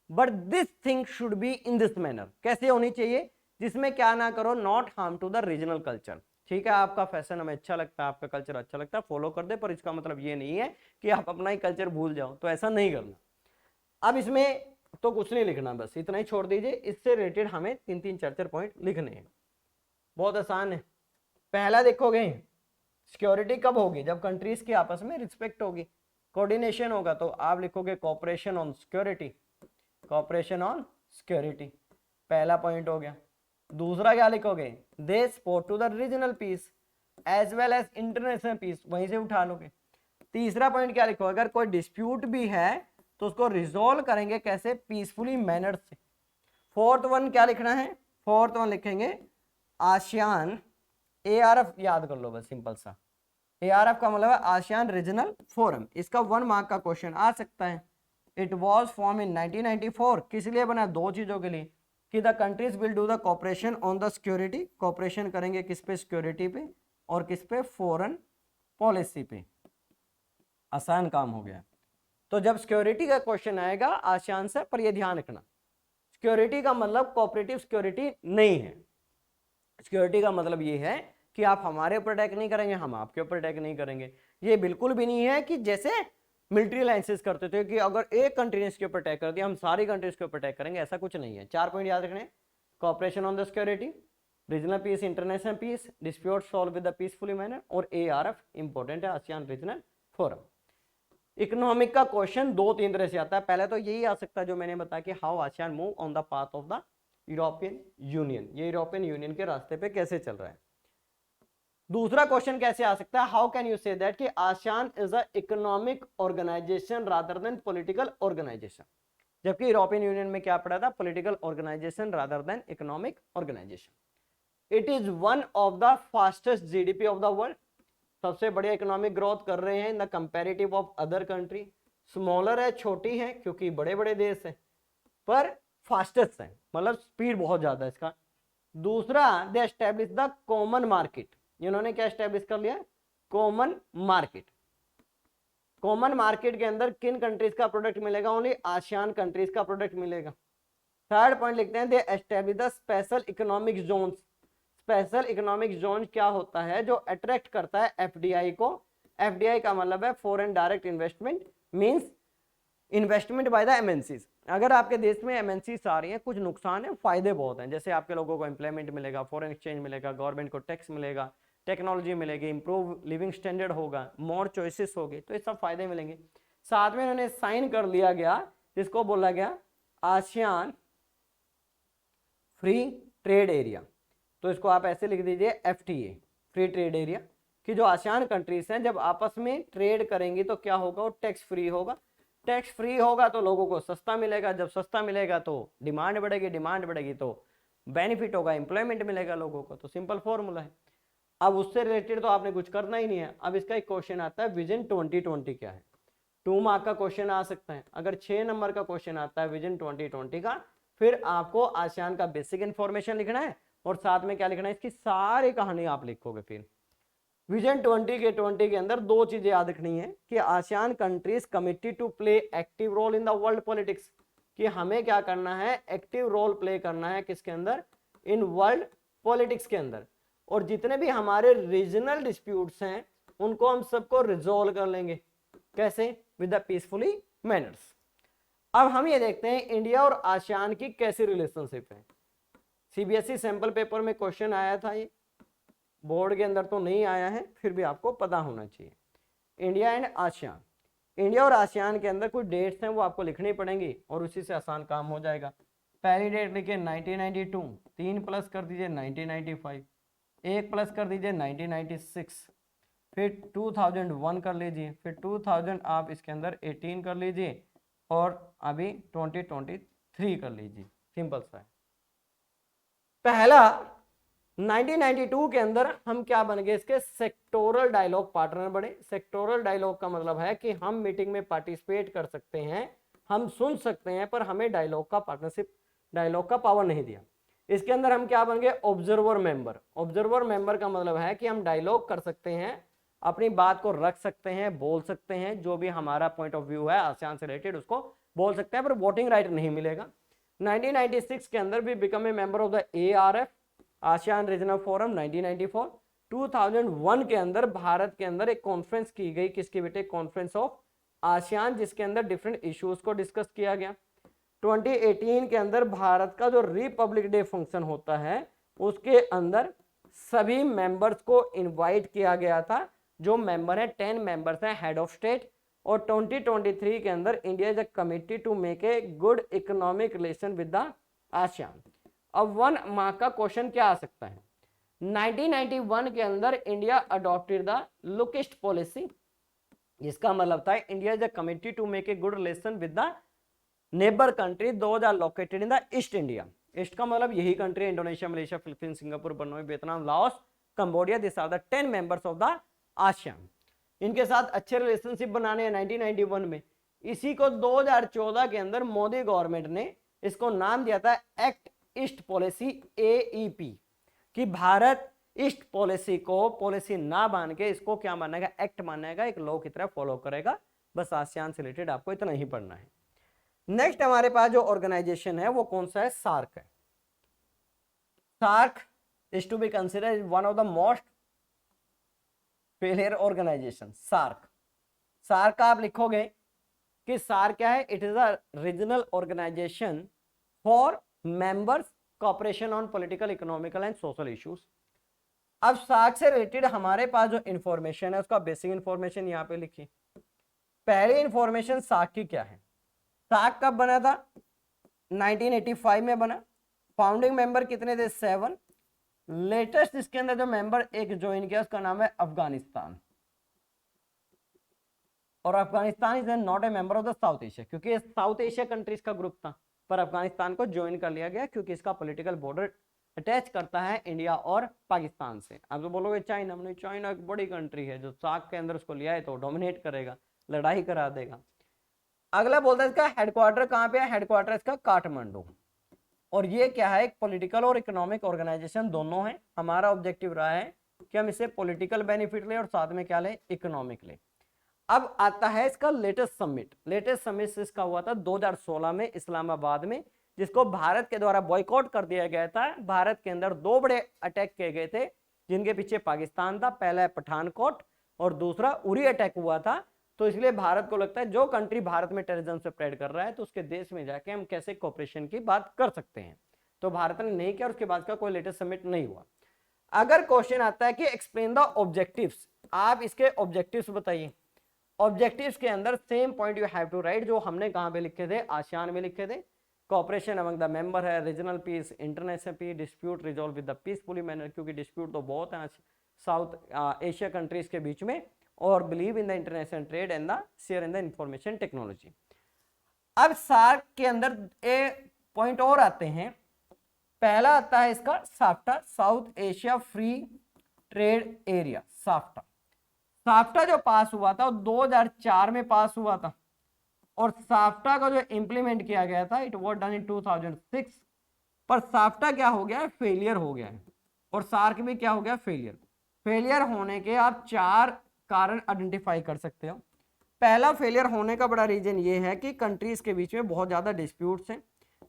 but this thing should be in this manner. कैसे होनी चाहिए, जिसमें क्या ना करो, not harm to the regional culture. ठीक है, आपका फैशन हमें अच्छा लगता है, आपका कल्चर अच्छा लगता है, फॉलो कर दे, पर इसका मतलब ये नहीं है कि आप अपना ही कल्चर भूल जाओ, तो ऐसा नहीं करना। अब इसमें तो कुछ नहीं लिखना, बस इतना ही छोड़ दीजिए। इससे रिलेटेड हमें 3-3, 4-4 पॉइंट लिखने हैं, बहुत आसान है। पहला देखोगे, सिक्योरिटी कब होगी, जब कंट्रीज की आपस में रिस्पेक्ट होगी, कोऑर्डिनेशन होगा तो आप लिखोगे cooperation on security, cooperation on security, पहला पॉइंट हो गया। दूसरा क्या लिखोगे, they support to the regional peace as well as international peace, वहीं से उठा लोगे। तीसरा पॉइंट क्या लिखो, अगर कोई डिस्प्यूट भी है तो उसको रिजोल्व करेंगे कैसे, पीसफुली मैनर से। फोर्थ वन क्या लिखना है, फोर्थ वन लिखेंगे आसियान, ARF याद कर लो बस सिंपल सा, ARF का मतलब है आसियान रीजनल फोरम। इसका 1 मार्क का क्वेश्चन आ सकता है। इट वॉज फॉर्म इन 1994, किस लिए बना, दो चीजों के लिए, कि the countries will do the cooperation on the security, cooperation करेंगे किस पे, सिक्योरिटी पे, और किस पे, फॉरेन पॉलिसी पे। आसान काम हो गया। तो जब सिक्योरिटी का क्वेश्चन आएगा आसियान से, पर ये ध्यान रखना सिक्योरिटी का मतलब कोऑपरेटिव सिक्योरिटी नहीं है। सिक्योरिटी का मतलब ये है कि आप हमारे ऊपर अटैक नहीं करेंगे, हम आपके ऊपर अटैक नहीं करेंगे। ये बिल्कुल भी नहीं है कि जैसे मिलिट्री अलायंसेस करते थे कि अगर एक कंट्री ने इसके ऊपर अटैक कर दिया हम सारी कंट्रीज के ऊपर अटैक करेंगे, ऐसा कुछ नहीं है। 4 पॉइंट याद रखने, cooperation on the security, regional peace, international peace, dispute solve with the peacefully manner, और ARF इंपॉर्टेंट है, आसियान रीजनल फोरम। इकोनॉमिक का क्वेश्चन 2-3 तरह से आता है। पहले तो यही आ सकता है जो मैंने बताया कि how ASEAN move on the path of the European union, ये यूरोपियन यूनियन के रास्ते पे कैसे चल रहा है। दूसरा क्वेश्चन कैसे आ सकता है, how can you say that कि ASEAN is a economic organisation rather than political organisation, जबकि यूरोपियन यूनियन में क्या पढ़ा था, political organisation rather than economic organisation. It is one of the fastest GDP of the world, सबसे बढ़िया economic growth कर रहे हैं in the comparative of other country. Smaller है, छोटी है क्योंकि बड़े बड़े देश है, पर फास्टेस्ट है, मतलब स्पीड बहुत ज्यादा है इसका। दूसरा, दे एस्टैब्लिश द कॉमन मार्केट, इन्होंने क्या एस्टैब्लिश कर लिया, कॉमन मार्केट। कॉमन मार्केट के अंदर किन कंट्रीज का प्रोडक्ट मिलेगा, ओनली आसियान कंट्रीज का प्रोडक्ट मिलेगा। थर्ड पॉइंट लिखते हैं, they establish the special economic zone. Special economic zone क्या होता है, जो अट्रैक्ट करता है FDI को। FDI का मतलब है foreign direct investment, means investment by the MNCs। अगर आपके देश में MNCs आ रही हैं, कुछ नुकसान है, फायदे बहुत हैं, जैसे आपके लोगों को एम्प्लॉयमेंट मिलेगा, फॉरेन एक्सचेंज मिलेगा, गवर्नमेंट को टैक्स मिलेगा, टेक्नोलॉजी मिलेगी, इंप्रूव लिविंग स्टैंडर्ड होगा, मोर चॉइसेस होगी, तो ये सब फायदे मिलेंगे। साथ में इन्होंने साइन कर लिया गया जिसको बोला गया आसियान फ्री ट्रेड एरिया, तो इसको आप ऐसे लिख दीजिए FTA, फ्री ट्रेड एरिया, कि जो आसियान कंट्रीज हैं जब आपस में ट्रेड करेंगी तो क्या होगा, वो टैक्स फ्री होगा। टैक्स फ्री होगा तो लोगों को सस्ता मिलेगा, जब सस्ता मिलेगा तो डिमांड बढ़ेगी, डिमांड बढ़ेगी तो बेनिफिट होगा, एम्प्लॉयमेंट मिलेगा लोगों को। तो सिंपल फॉर्मूला है। अब उससे रिलेटेड तो आपने कुछ करना ही नहीं है। अब इसका एक क्वेश्चन आता है, विजन 2020 क्या है। 2 मार्क का क्वेश्चन आ सकता है। अगर 6 नंबर का क्वेश्चन आता है विजन 2020 का, फिर आपको आसियान का बेसिक इंफॉर्मेशन लिखना है और साथ में क्या लिखना है, इसकी सारी कहानी आप लिखोगे। फिर विजन 20 के अंदर 2 चीजें याद रखनी है कि ASEAN countries committed to play active role in the world politics, कि हमें क्या करना है, एक्टिव रोल प्ले करना है किसके अंदर, इन वर्ल्ड पॉलिटिक्स के अंदर। और जितने भी हमारे रीजनल डिस्प्यूट्स हैं उनको हम सबको रिजोल्व कर लेंगे, कैसे, विद द पीसफुली मैनर्स। अब हम ये देखते हैं इंडिया और आसियान की कैसी रिलेशनशिप है। CBSE सैंपल पेपर में क्वेश्चन आया था, ये बोर्ड के अंदर तो नहीं आया है, फिर भी आपको पता होना चाहिए। इंडिया एंड आसियान, इंडिया और आसियान के अंदर कुछ डेट्स हैं वो आपको लिखनी पड़ेंगी और उसी से आसान काम हो जाएगा। पहली डेट लिखिए 1992, 3 प्लस कर दीजिए 1995, 1 प्लस कर दीजिए 1996, फिर 2001 कर लीजिए, फिर 2000 आप इसके अंदर 18 कर लीजिए और अभी 2023 कर लीजिए। सिंपल सा है। पहला 1992 के अंदर हम क्या बन गए, इसके सेक्टोरल डायलॉग पार्टनर बने। सेक्टोरल डायलॉग का मतलब है कि हम मीटिंग में पार्टिसिपेट कर सकते हैं, हम सुन सकते हैं, पर हमें डायलॉग का पार्टनरशिप, डायलॉग का पावर नहीं दिया। इसके अंदर हम क्या बन गए, ऑब्जर्वर मेंबर। ऑब्जर्वर मेंबर का मतलब है कि हम डायलॉग कर सकते हैं, अपनी बात को रख सकते हैं, बोल सकते हैं, जो भी हमारा पॉइंट ऑफ व्यू है आसियान से रिलेटेड उसको बोल सकते हैं, पर वोटिंग राइट नहीं मिलेगा। 1996 के अंदर भी become a member of the ARF, ASEAN regional forum 1994। 2001 के अंदर भारत के अंदर एक कॉन्फ्रेंस की गई, किसकी बेटे, कॉन्फ्रेंस ऑफ आसियान, जिसके अंदर डिफरेंट इश्यूज को डिस्कस किया गया। 2018 के अंदर भारत का जो रिपब्लिक डे फंक्शन होता है उसके अंदर सभी मेंबर्स को इनवाइट किया गया था। जो मेंबर है 10 मेंबर्स हैं हेड ऑफ स्टेट और 2023 के अंदर India is a committee to make a good economic relation with the ASEAN. अब 1 मार्क का क्वेश्चन क्या आ सकता है? 1991 के अंदर India adopted the look east policy, जिसका मतलब था India is a committee to make a good relation with the neighbour country, those are located in the east India. East का मतलब यही country, Indonesia, Malaysia, Philippine, Singapore, Brunei, Vietnam, Laos, Cambodia, this are the 10 members of the ASEAN. इनके साथ अच्छे relationship बनाने हैं 1991 में। इसी को 2014 के अंदर मोदी गवर्नमेंट ने इसको नाम दिया था एक्ट ईस्ट पॉलिसी, AEP, कि भारत ईस्ट पॉलिसी को पॉलिसी ना मान के इसको क्या मानेगा? एक्ट मानेगा, एक लॉ की तरह फॉलो करेगा। बस आसियान से रिलेटेड आपको इतना ही पढ़ना है। नेक्स्ट हमारे पास जो ऑर्गेनाइजेशन है वो कौन सा है? सार्क है। SAARC is to be considered one of the most failure organisation. SAARC, SAARC आप लिखोगे कि सार्क क्या है? It is a regional organisation for members cooperation on political, economical and social issues. अब सार्क से रिलेटेड हमारे पास जो इंफॉर्मेशन है उसका बेसिक इंफॉर्मेशन यहाँ पे लिखिए। पहली इंफॉर्मेशन सार्क की क्या है? सार्क कब बना था? 1985 में बना। फाउंडिंग मेंबर कितने थे? 7। लेटेस्ट इसके अंदर जो मेंबर एक ज्वाइन किया उसका नाम है अफगानिस्तान, और Afghanistan is not A member of the south Asia, क्योंकि ये साउथ एशिया कंट्रीज का ग्रुप था, पर अफगानिस्तान को ज्वाइन कर लिया गया क्योंकि इसका पॉलिटिकल बॉर्डर अटैच करता है इंडिया और पाकिस्तान से। आप तो बोलोगे चाइना, हमने चाइना एक बड़ी कंट्री है, जो सार्क के अंदर उसको लिया है तो डोमिनेट करेगा, लड़ाई करा देगा। अगला बोलता है इसका हेडक्वार्टर कहाँ पे है? हेडक्वार्टर इसका काठमांडू। और ये क्या है? एक पॉलिटिकल और इकोनॉमिक ऑर्गेनाइजेशन दोनों है। हमारा ऑब्जेक्टिव रहा है कि हम इसे पॉलिटिकल बेनिफिट ले और साथ में क्या ले? इकोनॉमिक ले। अब आता है इसका लेटेस्ट समिट। लेटेस्ट समिट इसका हुआ था 2016 में इस्लामाबाद में, जिसको भारत के द्वारा बॉयकॉट कर दिया गया था। भारत के अंदर 2 बड़े अटैक किए गए थे, जिनके पीछे पाकिस्तान था। पहला है पठानकोट और दूसरा उरी अटैक हुआ था। तो इसलिए भारत को लगता है जो कंट्री भारत में टेररिज्म से स्प्रेड कर रहा है तो उसके देश में जाके हम कैसे कोऑपरेशन की बात कर सकते हैं। तो भारत ने नहीं किया और उसके बाद का कोई लेटेस्ट समिट नहीं हुआ। अगर क्वेश्चन आता है कि एक्सप्लेन द ऑब्जेक्टिव्स, आप इसके ऑब्जेक्टिव्स बताइए। ऑब्जेक्टिव्स के अंदर same point you have to write, जो हमने कहां पे लिखे थे? आसियान में लिखे थे। कोऑपरेशन अमंग द मेंबर है, regional peace, international peace, dispute resolve with the peacefully manner, क्योंकि डिस्प्यूट तो बहुत है साउथ एशिया कंट्रीज के बीच में, और believe in the international trade and the share in the information technology. अब सार्क के अंदर ए पॉइंट और आते हैं। पहला आता है इसका SAFTA, south Asia free trade area, SAFTA. SAFTA जो पास हुआ था वो 2004 में पास हुआ था, और साफ्टा का जो इम्प्लीमेंट किया गया था इट वाज डन इन 2006। पर साफ्टा क्या हो गया है? फेलियर हो गया है। और सार्क भी क्या हो गया? फेलियर। फेलियर होने के आप 4 कारण आइडेंटिफाई कर सकते हो। पहला फेलियर होने का बड़ा रीजन ये है कि कंट्रीज के बीच में बहुत ज्यादा डिस्प्यूट्स हैं।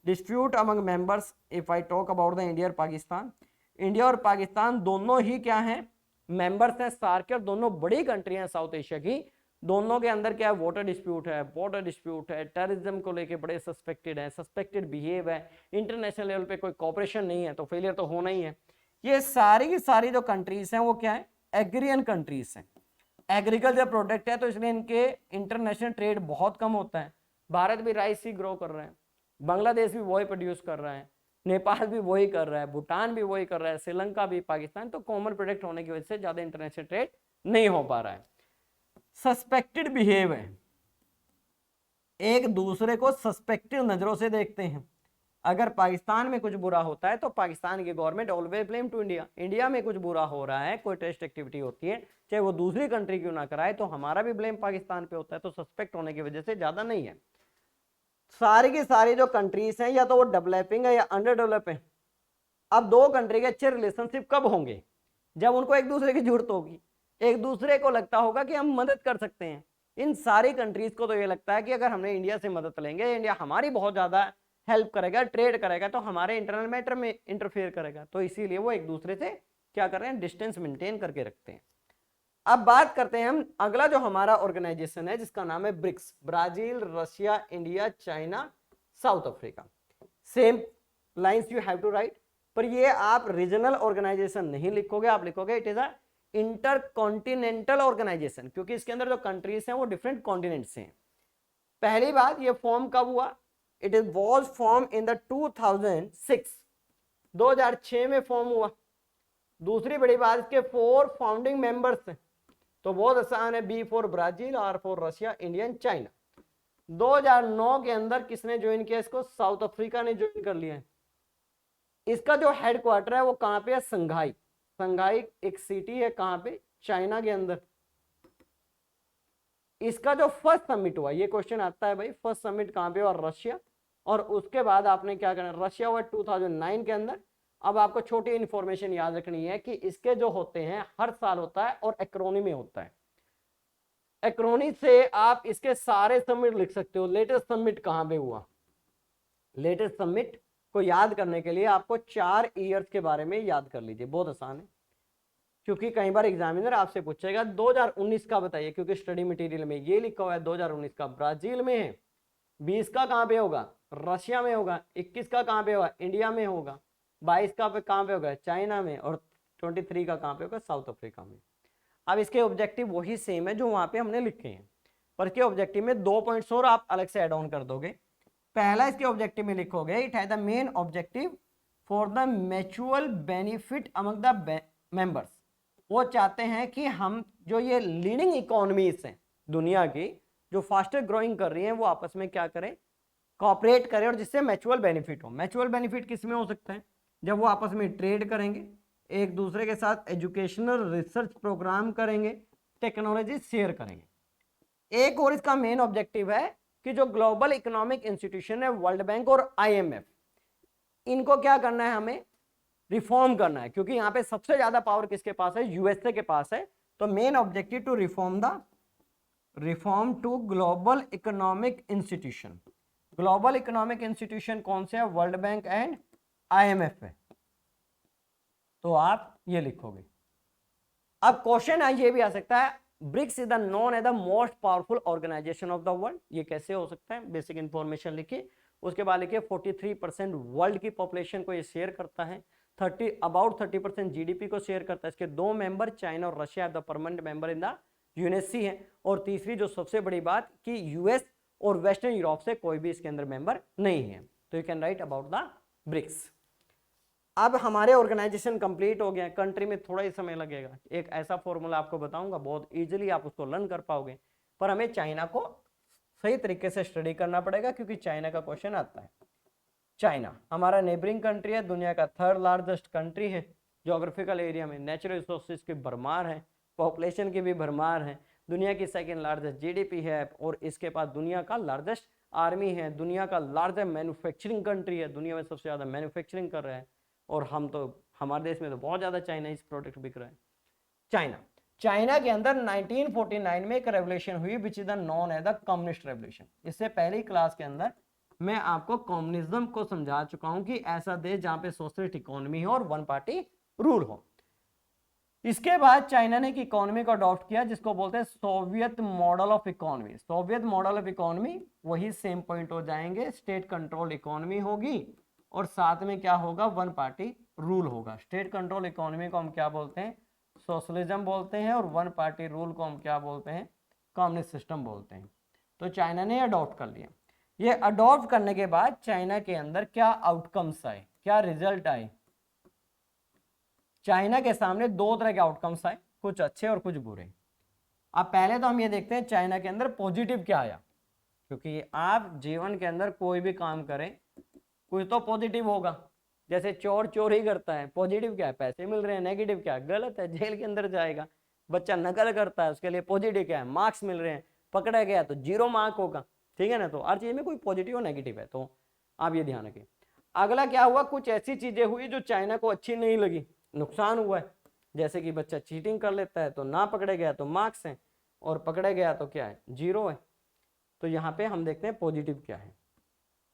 Dispute among members, if I talk about the India और पाकिस्तान, इंडिया और पाकिस्तान दोनों ही क्या हैं? मेंबर्स हैं सार्क के, और दोनों बड़ी कंट्री हैं साउथ एशिया की। दोनों के अंदर क्या है? वाटर डिस्प्यूट है, बॉर्डर डिस्प्यूट है, टेररिज्म को लेके बड़े सस्पेक्टेड है, सस्पेक्टेड बिहेव है, इंटरनेशनल लेवल पे कोई कॉपरेशन नहीं है, तो फेलियर तो होना ही है। ये सारी की सारी जो कंट्रीज हैं वो क्या है? एग्रियन कंट्रीज हैं। एग्रीकल्चर प्रोडक्ट है तो इसलिए इनके इंटरनेशनल ट्रेड बहुत कम होता है। भारत भी राइस ही ग्रो कर रहा है, बांग्लादेश भी वही प्रोड्यूस कर रहा है, नेपाल भी वही कर रहा है, भूटान भी वही कर रहा है, श्रीलंका भी, पाकिस्तान। तो कॉमन प्रोडक्ट होने की वजह से ज्यादा इंटरनेशनल ट्रेड नहीं हो पा रहा है। सस्पेक्टेड बिहेव है, एक दूसरे को सस्पेक्टेड नजरों से देखते हैं। अगर पाकिस्तान में कुछ बुरा होता है तो पाकिस्तान की government always blame to India. India में कुछ बुरा हो रहा है, कोई टेररिस्ट एक्टिविटी होती है, चाहे वो दूसरी कंट्री क्यों ना कराए, तो हमारा भी ब्लेम पाकिस्तान पे होता है। तो सस्पेक्ट होने की वजह से ज्यादा नहीं है। सारी की सारी जो कंट्रीज हैं या तो वो डेवलपिंग है या अंडर डेवलप है। अब 2 कंट्री के अच्छे रिलेशनशिप कब होंगे? जब उनको एक दूसरे की जरूरत होगी, एक दूसरे को लगता होगा कि हम मदद कर सकते हैं। इन सारी कंट्रीज को तो ये लगता है कि अगर हमने इंडिया से मदद लेंगे, इंडिया हमारी बहुत ज्यादा हेल्प करेगा, ट्रेड करेगा, तो हमारे इंटरनल मैटर में इंटरफेयर करेगा। तो इसीलिए वो एक दूसरे से क्या कर रहे हैं? डिस्टेंस मेंटेन करके रखते हैं। अब बात करते हैं हम अगला जो हमारा ऑर्गेनाइजेशन है जिसका नाम है BRICS, Brazil, Russia, India, China, South Africa. Same lines you have to write, पर ये आप रीजनल ऑर्गेनाइजेशन नहीं लिखोगे, आप लिखोगे it is a intercontinental organisation, क्योंकि इसके अंदर जो कंट्रीज हैं वो डिफरेंट कॉन्टिनेंट से हैं। पहली बात, ये फॉर्म कब हुआ? It is was form in the 2006, 2006 में फॉर्म हुआ। दूसरी बड़ी बात, इसके 4 फाउंडिंग मेंबर्स हैं, तो बहुत आसान है, B for Brazil, R for Russia, India and China. 2009 के अंदर किसने ज्वाइन किया इसको? साउथ अफ्रीका ने ज्वाइन कर लिया है। इसका जो हेडक्वार्टर है वो कहां पे है? संघाई। संघाई एक सिटी है, कहां पे? चाइना के अंदर। इसका जो फर्स्ट समिट हुआ, ये क्वेश्चन आता है भाई, फर्स्ट समिट कहां पे हुआ? रशिया। और उसके बाद आपने क्या करना, रशिया हुआ 2009 के अंदर। अब आपको छोटी इंफॉर्मेशन याद रखनी है कि इसके जो होते हैं हर साल होता है और एक्रोनी में होता है। एक्रोनी से आप इसके सारे समिट लिख सकते हो। लेटेस्ट समिट कहां पे हुआ? लेटेस्ट समिट को याद करने के लिए आपको 4 ईयर्स के बारे में याद कर लीजिए, बहुत आसान है, क्योंकि कई बार एग्जामिनर आपसे पूछेगा 2019 का बताइए, क्योंकि स्टडी मटेरियल में ये लिखा हुआ है 2019 का ब्राजील में है। 20 का कहां पे होगा? रशिया में होगा। 21 का कहां पे होगा? इंडिया में होगा। 22 का कहां पे होगा? चाइना में। और 23 का कहां पे होगा? साउथ अफ्रीका में। अब इसके ऑब्जेक्टिव वही सेम है जो वहां पे हमने लिखे हैं, पर इसके ऑब्जेक्टिव में 2 पॉइंट्स और आप अलग से एड ऑन कर दोगे। पहला इसके ऑब्जेक्टिव में लिखोगे, it has the main objective for the mutual benefit among the members. वो चाहते हैं कि हम जो ये लीडिंग इकोनॉमीज हैं दुनिया की, जो फास्टर ग्रोइंग कर रही हैं, वो आपस में क्या करें? कॉपरेट करें, और जिससे म्यूचुअल बेनिफिट हो। म्यूचुअल बेनिफिट किस में हो सकता है? जब वो आपस में ट्रेड करेंगे, एक दूसरे के साथ एजुकेशनल रिसर्च प्रोग्राम करेंगे, टेक्नोलॉजी शेयर करेंगे। एक और इसका मेन ऑब्जेक्टिव है कि जो ग्लोबल इकोनॉमिक इंस्टीट्यूशन है, वर्ल्ड बैंक और IMF, इनको क्या करना है? हमें रिफॉर्म करना है, क्योंकि यहाँ पे सबसे ज्यादा पावर किसके पास है? USA के पास है। तो main objective to reform to global economic institution. Global economic institution कौन से है? वर्ल्ड बैंक एंड IMF है। तो आप ये लिखोगे। अब क्वेश्चन ये भी आ सकता है, BRICS is the known as the most powerful organisation of the world. ये कैसे हो सकता है? बेसिक इंफॉर्मेशन लिखिए। उसके बाद लिखिए 43% वर्ल्ड की पॉपुलेशन को ये शेयर करता है, अबाउट 30% GDP को शेयर करता है। इसके 2 मेंबर चाइना और Russia the permanent member in the UNSC है। और तीसरी जो सबसे बड़ी बात कि US और वेस्टर्न यूरोप से कोई भी इसके अंदर मेंबर नहीं है। तो you can write about the BRICS. अब हमारे ऑर्गेनाइजेशन कंप्लीट हो गया। कंट्री में थोड़ा ही समय लगेगा, एक ऐसा फॉर्मूला आपको बताऊंगा, बहुत इजीली आप उसको लर्न कर पाओगे। पर हमें चाइना को सही तरीके से स्टडी करना पड़ेगा, क्योंकि चाइना का क्वेश्चन आता है। चाइना हमारा नेबरिंग कंट्री है, दुनिया का 3rd लार्जेस्ट कंट्री है। ज्योग्राफिकल एरिया में नेचुरल रिसोर्सेज की भरमार है, पॉपुलेशन की भी भरमार है, दुनिया की 2nd लार्जेस्ट GDP है, और इसके पास दुनिया का लार्जेस्ट आर्मी है, दुनिया का लार्जेस्ट मैन्युफैक्चरिंग कंट्री है, दुनिया में सबसे ज्यादा मैन्युफैक्चरिंग कर रहा है। और हमारे देश में तो बहुत ज्यादा चाइनीज प्रोडक्ट बिक रहा है। चाइना के अंदर 1949 में एक रेवोल्यूशन हुई, which is the known as the communist revolution. इससे पहली क्लास के अंदर मैं आपको कम्युनिज्म को समझा चुका हूं कि ऐसा देश जहां पे सोशलिस्ट इकोनॉमी हो और 1 पार्टी रूल हो। इसके बाद चाइना ने एक इकोनॉमी को अडॉप्ट किया जिसको बोलते हैं Soviet model of economy. Soviet model of economy वही सेम पॉइंट हो जाएंगे, स्टेट कंट्रोल इकोनॉमी होगी और साथ में क्या होगा? 1 पार्टी रूल होगा। स्टेट कंट्रोल इकोनॉमी को हम क्या बोलते हैं? सोशलिज्म बोलते हैं। और 1 पार्टी रूल को हम क्या बोलते हैं? कम्युनिस्ट सिस्टम बोलते हैं। तो चाइना ने अडॉप्ट कर लिया। ये अडॉप्ट करने के बाद चाइना के अंदर क्या आउटकम्स आए, क्या रिजल्ट आए? चाइना के सामने 2 तरह के आउटकम्स आए, कुछ अच्छे और कुछ बुरे। अब पहले तो हम ये देखते हैं चाइना के अंदर पॉजिटिव क्या आया, क्योंकि आप जीवन के अंदर कोई भी काम करें कुछ तो पॉजिटिव होगा। जैसे चोर चोरी करता है, पॉजिटिव क्या है? पैसे मिल रहे हैं। नेगेटिव क्या है? गलत है, जेल के अंदर जाएगा। बच्चा नकल करता है, उसके लिए पॉजिटिव क्या है? मार्क्स मिल रहे हैं। पकड़ा गया तो 0 मार्क होगा, ठीक है ना। तो हर चीज में कोई पॉजिटिव और नेगेटिव है, तो आप ये ध्यान रखिए। अगला क्या हुआ? कुछ ऐसी चीजें हुई जो चाइना को अच्छी नहीं लगी, नुकसान हुआ है। जैसे कि बच्चा चीटिंग कर लेता है तो ना पकड़े गया तो मार्क्स हैं, और पकड़े गया तो क्या है? 0 है। तो यहाँ पे हम देखते हैं पॉजिटिव क्या है।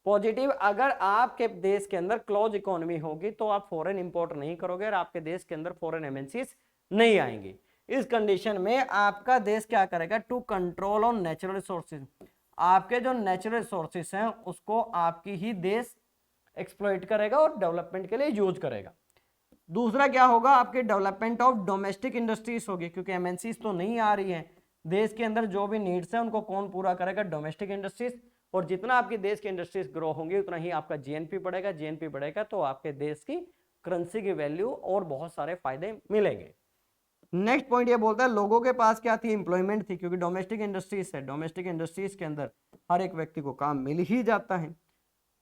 पॉजिटिव, अगर आपके देश के अंदर क्लोज इकोनॉमी होगी तो आप फॉरेन इंपोर्ट नहीं करोगे और आपके देश के अंदर फॉरेन एमएनसीज नहीं आएंगी। इस कंडीशन में आपका देश क्या करेगा? To control on natural resources. आपके जो नेचुरल रिसोर्सेज हैं उसको आपकी ही देश एक्सप्लॉइट करेगा और डेवलपमेंट के लिए यूज करेगा। दूसरा क्या होगा, आपके डेवलपमेंट ऑफ डोमेस्टिक इंडस्ट्रीज होगी, क्योंकि एमएनसीज तो नहीं आ रही है, देश के अंदर जो भी नीड्स है उनको कौन पूरा करेगा, डोमेस्टिक इंडस्ट्रीज। और जितना आपकी देश की इंडस्ट्रीज ग्रो होंगी उतना ही आपका जीएनपी बढ़ेगा, जीएनपी बढ़ेगा तो आपके देश की करेंसी की वैल्यू और बहुत सारे फायदे मिलेंगे। नेक्स्ट पॉइंट ये बोलता है लोगों के पास क्या थी, एम्प्लॉयमेंट थी, क्योंकि डोमेस्टिक इंडस्ट्रीज है, डोमेस्टिक इंडस्ट्रीज के अंदर हर एक व्यक्ति को काम मिल ही जाता है।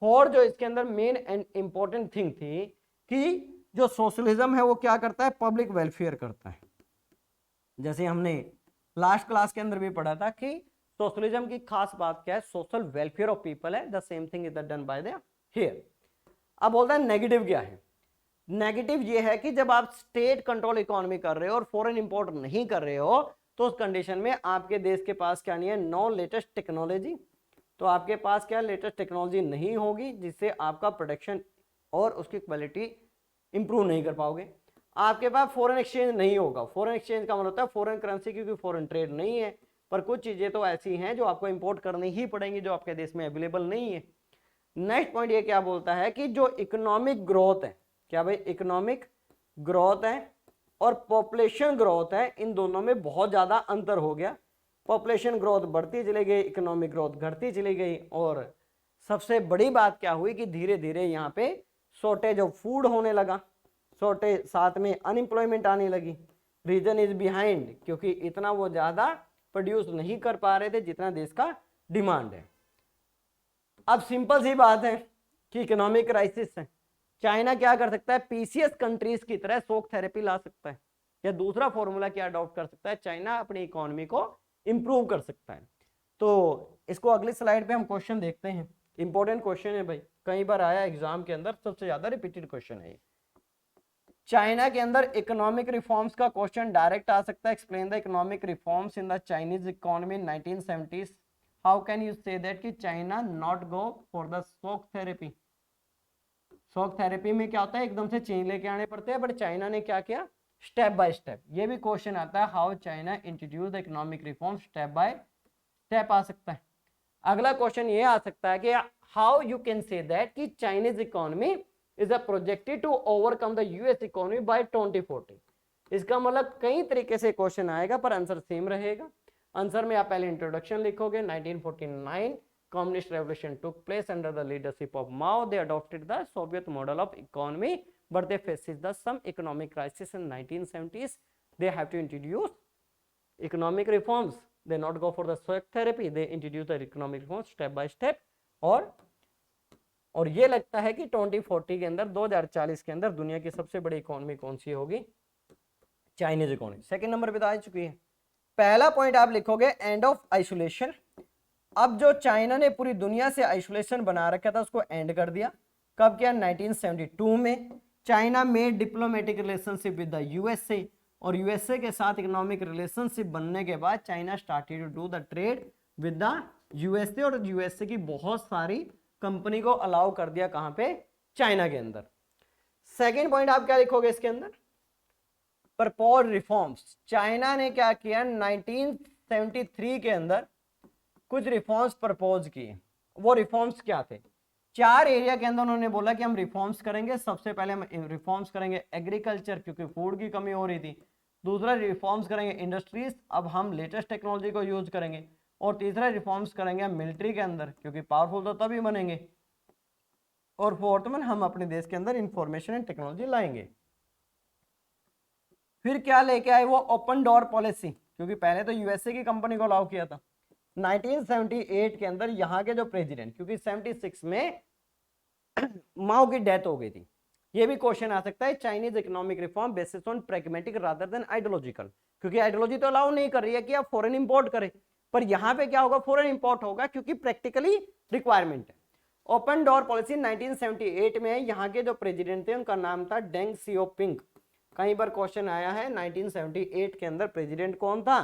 और जो इसके अंदर मेन एंड इंपॉर्टेंट थिंग थी कि जो सोशलिज्म है वो क्या करता है, पब्लिक वेलफेयर करता है। जैसे हमने लास्ट क्लास के अंदर भी पढ़ा था कि सोशलिज्म की खास बात क्या है, सोशल वेलफेयर ऑफ पीपल है, the same thing is done by the here. अब बोलता है नेगेटिव क्या है, नेगेटिव ये है कि जब आप स्टेट कंट्रोल इकोनॉमी कर रहे हो और फॉरेन इंपोर्ट नहीं कर रहे हो तो उस कंडीशन में आपके देश के पास क्या नहीं है, नो लेटेस्ट टेक्नोलॉजी। तो आपके पास क्या लेटेस्ट टेक्नोलॉजी नहीं होगी जिससे आपका प्रोडक्शन और उसकी क्वालिटी इंप्रूव नहीं कर पाओगे। आपके पास फॉरेन एक्सचेंज नहीं होगा, फॉरेन एक्सचेंज का मतलब होता है फॉरेन करेंसी, क्योंकि फॉरेन ट्रेड नहीं है, पर कुछ चीजें तो ऐसी हैं जो आपको इंपोर्ट करनी ही पड़ेंगी जो आपके देश में अवेलेबल नहीं है। नेक्स्ट पॉइंट ये क्या बोलता है कि जो इकोनॉमिक ग्रोथ है, क्या भाई इकोनॉमिक ग्रोथ है और पॉपुलेशन ग्रोथ है, इन दोनों में बहुत ज्यादा अंतर हो गया। पॉपुलेशन ग्रोथ बढ़ती चली गई, इकोनॉमिक ग्रोथ घटती चली गई, और सबसे बड़ी बात क्या हुई कि धीरे धीरे यहाँ पे शॉर्टेज ऑफ फूड होने लगा, शॉर्टेज साथ में अनएम्प्लॉयमेंट आने लगी। रीजन इज बिहाइंड, क्योंकि इतना वो ज्यादा प्रोड्यूस नहीं कर पा रहे थे जितना देश का डिमांड है। अब सिंपल सी बात है कि इकोनॉमिक क्राइसिस है, चाइना क्या कर सकता है, पीसीएस कंट्रीज की तरह शॉक थेरेपी ला सकता है, या दूसरा फॉर्मूला क्या अडॉप्ट कर सकता है, चाइना अपनी इकोनॉमी को इंप्रूव कर सकता है। तो इसको अगली स्लाइड पे हम क्वेश्चन देखते हैं, इंपॉर्टेंट क्वेश्चन है भाई, कई बार आया एग्जाम के अंदर, सबसे ज्यादा रिपीटेड क्वेश्चन है। चाइना के अंदर इकोनॉमिक रिफॉर्म्स का क्वेश्चन डायरेक्ट आ सकता है, explain the economic reforms in the Chinese economy in 1970s, how can you say that कि China not go for the shock therapy. Shock therapy में क्या होता है, एकदम से चेंज लेके आने पड़ते हैं, बट चाइना ने क्या किया, स्टेप बाय स्टेप। ये भी क्वेश्चन आता है, how China introduce the economic reform, step by step आ सकता है। अगला क्वेश्चन ये आ सकता है कि how you can say that कि Chinese economy is a projected to overcome the US economy by 2040। इसका मतलब कई तरीके से क्वेश्चन आएगा पर आंसर सेम रहेगा। आंसर में आप पहले इंट्रोडक्शन लिखोगे, 1949 communist revolution took place under the leadership of Mao. They adopted the Soviet model of economy, but they faces the some economic crisis in 1970s. They have to introduce economic reforms. They not go for the shock therapy. They introduce the economic reforms step by step. और ये लगता है कि 2040 के अंदर 2040 के अंदर दुनिया की सबसे बड़ी इकोनॉमी कौन सी होगी, चाइनीज इकोनॉमी। सेकंड नंबर पे तो आ चुकी है। पहला पॉइंट आप लिखोगे एंड ऑफ आइसोलेशन। अब जो चाइना ने पूरी दुनिया से आइसोलेशन बना रखा था उसको एंड कर दिया। कब किया, 1972 में। चाइना में diplomatic relationship with the USA, और यूएसए के साथ इकोनॉमिक रिलेशनशिप बनने के बाद China started to do the trade with the USA, और यूएसए की बहुत सारी कंपनी को अलाउ कर दिया कहां पे, चाइना के अंदर। सेकेंड पॉइंट आप क्या लिखोगे इसके अंदर, प्रपोज रिफॉर्म्स। चाइना ने क्या किया, 1973 के अंदर कुछ रिफॉर्म्स प्रपोज किए। वो रिफॉर्म्स क्या थे, 4 एरिया के अंदर उन्होंने बोला कि हम रिफॉर्म्स करेंगे। सबसे पहले हम रिफॉर्म्स करेंगे एग्रीकल्चर, क्योंकि फूड की कमी हो रही थी। दूसरा रिफॉर्म्स करेंगे इंडस्ट्रीज, अब हम लेटेस्ट टेक्नोलॉजी को यूज करेंगे। और तीसरा रिफॉर्म्स करेंगे मिलिट्री के अंदर, क्योंकि पावरफुल तो तभी बनेंगे। और फोर्थ में हम अपने देश के अंदर इंफॉर्मेशन एंड टेक्नोलॉजी लाएंगे। फिर क्या लेके आए वो, ओपन डोर पॉलिसी, क्योंकि पहले तो यूएसए की कंपनी को अलाउ किया था। 1978 के अंदर यहाँ के जो प्रेसिडेंट, क्योंकि 76 में माओ की डेथ हो गई थी। ये भी क्वेश्चन आ सकता है, Chinese economic reform basis on pragmatic rather than ideological, क्योंकि आइडियोलॉजी तो अलाउ नहीं कर रही है कि आप फॉरेन इंपोर्ट करें, पर यहाँ पे क्या होगा, फॉरेन इंपोर्ट होगा क्योंकि प्रैक्टिकली रिक्वायरमेंट है। ओपन डोर पॉलिसी 1978 में यहाँ के जो प्रेसिडेंट थे उनका नाम था डेंग सियोपिंग। कहीं पर क्वेश्चन आया है 1978 के अंदर प्रेसिडेंट कौन था।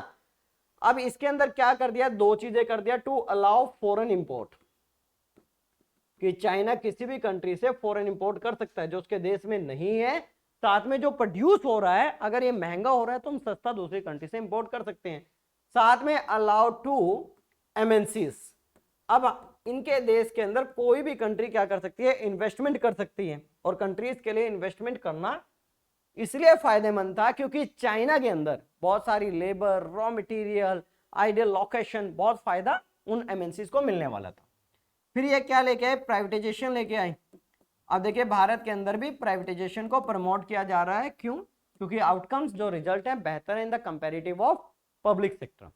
अब इसके अंदर क्या कर दिया, 2 चीजें कर दिया, टू अलाउ फॉरेन इंपोर्ट, कि चाइना किसी भी कंट्री से फॉरेन इंपोर्ट कर सकता है जो उसके देश में नहीं है। साथ में जो प्रोड्यूस हो रहा है अगर ये महंगा हो रहा है तो हम सस्ता दूसरी कंट्री से इंपोर्ट कर सकते हैं। साथ में अलाउ टू एमएनसीज, अब इनके देश के अंदर कोई भी कंट्री क्या कर सकती है, इन्वेस्टमेंट कर सकती है, और कंट्रीज के लिए इन्वेस्टमेंट करना इसलिए फायदेमंद था क्योंकि चाइना के अंदर बहुत सारी labour, raw material, ideal location, बहुत फायदा उन एमएनसीज को मिलने वाला था। फिर ये क्या लेके आए, प्राइवेटाइजेशन लेके आए। अब देखिए भारत के अंदर भी प्राइवेटाइजेशन को प्रमोट किया जा रहा है, क्यों? क्योंकि आउटकम्स जो रिजल्ट है बेहतर है इन the comparative of public sector.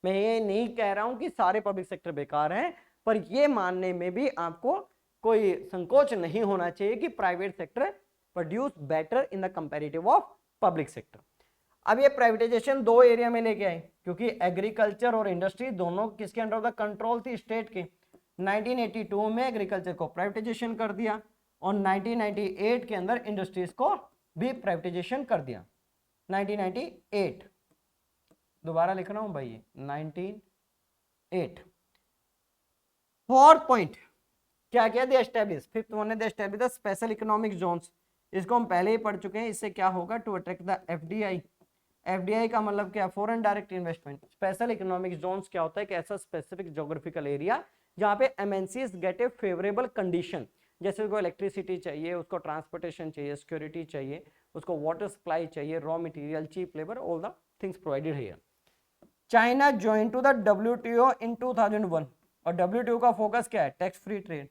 मैं ये नहीं कह रहा हूं कि सारे पब्लिक सेक्टर बेकार हैं, पर ये मानने में भी आपको कोई संकोच नहीं होना चाहिए कि private sector produce better in the comparative of public sector. अब ये प्राइवेटाइजेशन दो एरिया में लेके आए, क्योंकि एग्रीकल्चर और इंडस्ट्री दोनों किसके अंडर द कंट्रोल थी, स्टेट के। 1982 में एग्रीकल्चर को प्राइवेटाइजेशन कर दिया और 1998 के अंदर इंडस्ट्रीज को भी प्राइवेटाइजेशन कर दिया। 1998 दोबारा लिख रहा हूं भाई, 1998। फोर्थ पॉइंट क्या किया, दे एस्टैब्लिश, फिफ्थ वन है they establish the special economic zones. इसको हम पहले ही पढ़ चुके हैं। इससे क्या होगा, to attract the FDI. FDI का मतलब क्या, foreign direct investment. Special economic zones क्या होता है कि ऐसा स्पेसिफिक ज्योग्राफिकल एरिया जहां पे एमएनसीज गेट ए फेवरेबल कंडीशन, जैसे उसको इलेक्ट्रिसिटी चाहिए, उसको ट्रांसपोर्टेशन चाहिए, सिक्योरिटी चाहिए, उसको वाटर सप्लाई चाहिए, raw material, cheap labour, all the things provided here. China join to the WTO in 2001 और डब्ल्यूटीओ का फोकस क्या है, टैक्स फ्री ट्रेड।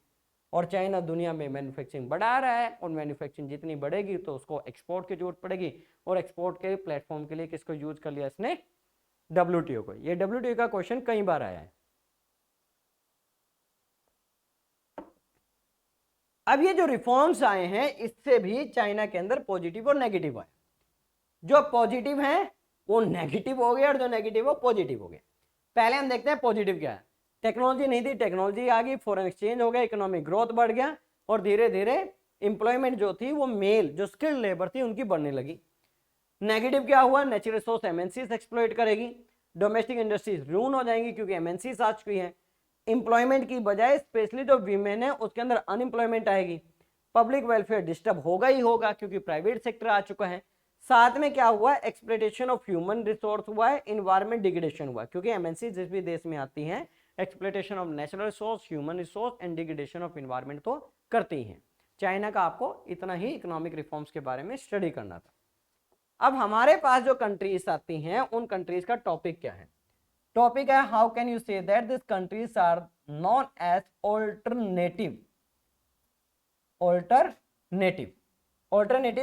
और चाइना दुनिया में मैन्युफैक्चरिंग बढ़ा रहा है और मैन्युफैक्चरिंग जितनी बढ़ेगी तो उसको एक्सपोर्ट की जरूरत पड़ेगी, और एक्सपोर्ट के प्लेटफॉर्म के लिए किसको यूज कर लिया इसने, डब्ल्यूटीओ को। ये डब्ल्यूटीओ का क्वेश्चन कई बार आया है। अब ये जो रिफॉर्म्स आए हैं इससे भी चाइना के अंदर पॉजिटिव और नेगेटिव आए। जो पॉजिटिव है वो नेगेटिव हो गया और जो नेगेटिव वो पॉजिटिव हो गया। पहले हम देखते हैं पॉजिटिव क्या है। टेक्नोलॉजी नहीं थी, टेक्नोलॉजी आ गई, फॉरेन एक्सचेंज हो गया, इकोनॉमिक ग्रोथ बढ़ गया और धीरे धीरे इंप्लॉयमेंट जो थी वो मेल जो स्किल्ड लेबर थी उनकी बढ़ने लगी। नेगेटिव क्या हुआ, नेचुरल रिसोर्स एमएनसीज एक्सप्लॉइट करेगी, डोमेस्टिक इंडस्ट्रीज रून हो जाएंगी क्योंकि एमएनसीज आ चुकी है। इंप्लॉयमेंट की बजाय स्पेशली जो वीमेन है उसके अंदर अनएम्प्लॉयमेंट आएगी। पब्लिक वेलफेयर डिस्टर्ब होगा ही होगा क्योंकि प्राइवेट सेक्टर आ चुका है। साथ में क्या हुआ, एक्सप्लॉइटेशन ऑफ ह्यूमन रिसोर्स हुआ है, इन्वायरमेंट डिग्रेडेशन हुआ, क्योंकि एमएनसी जिस भी देश में आती हैं exploitation of natural resource, human resource and degradation of environment तो करती हैं। चाइना का आपको इतना ही इकोनॉमिक रिफॉर्म्स के बारे में स्टडी करना था। अब हमारे पास जो कंट्रीज आती हैं उन कंट्रीज का टॉपिक क्या है, टॉपिक है how can you say that this countries are known as alternative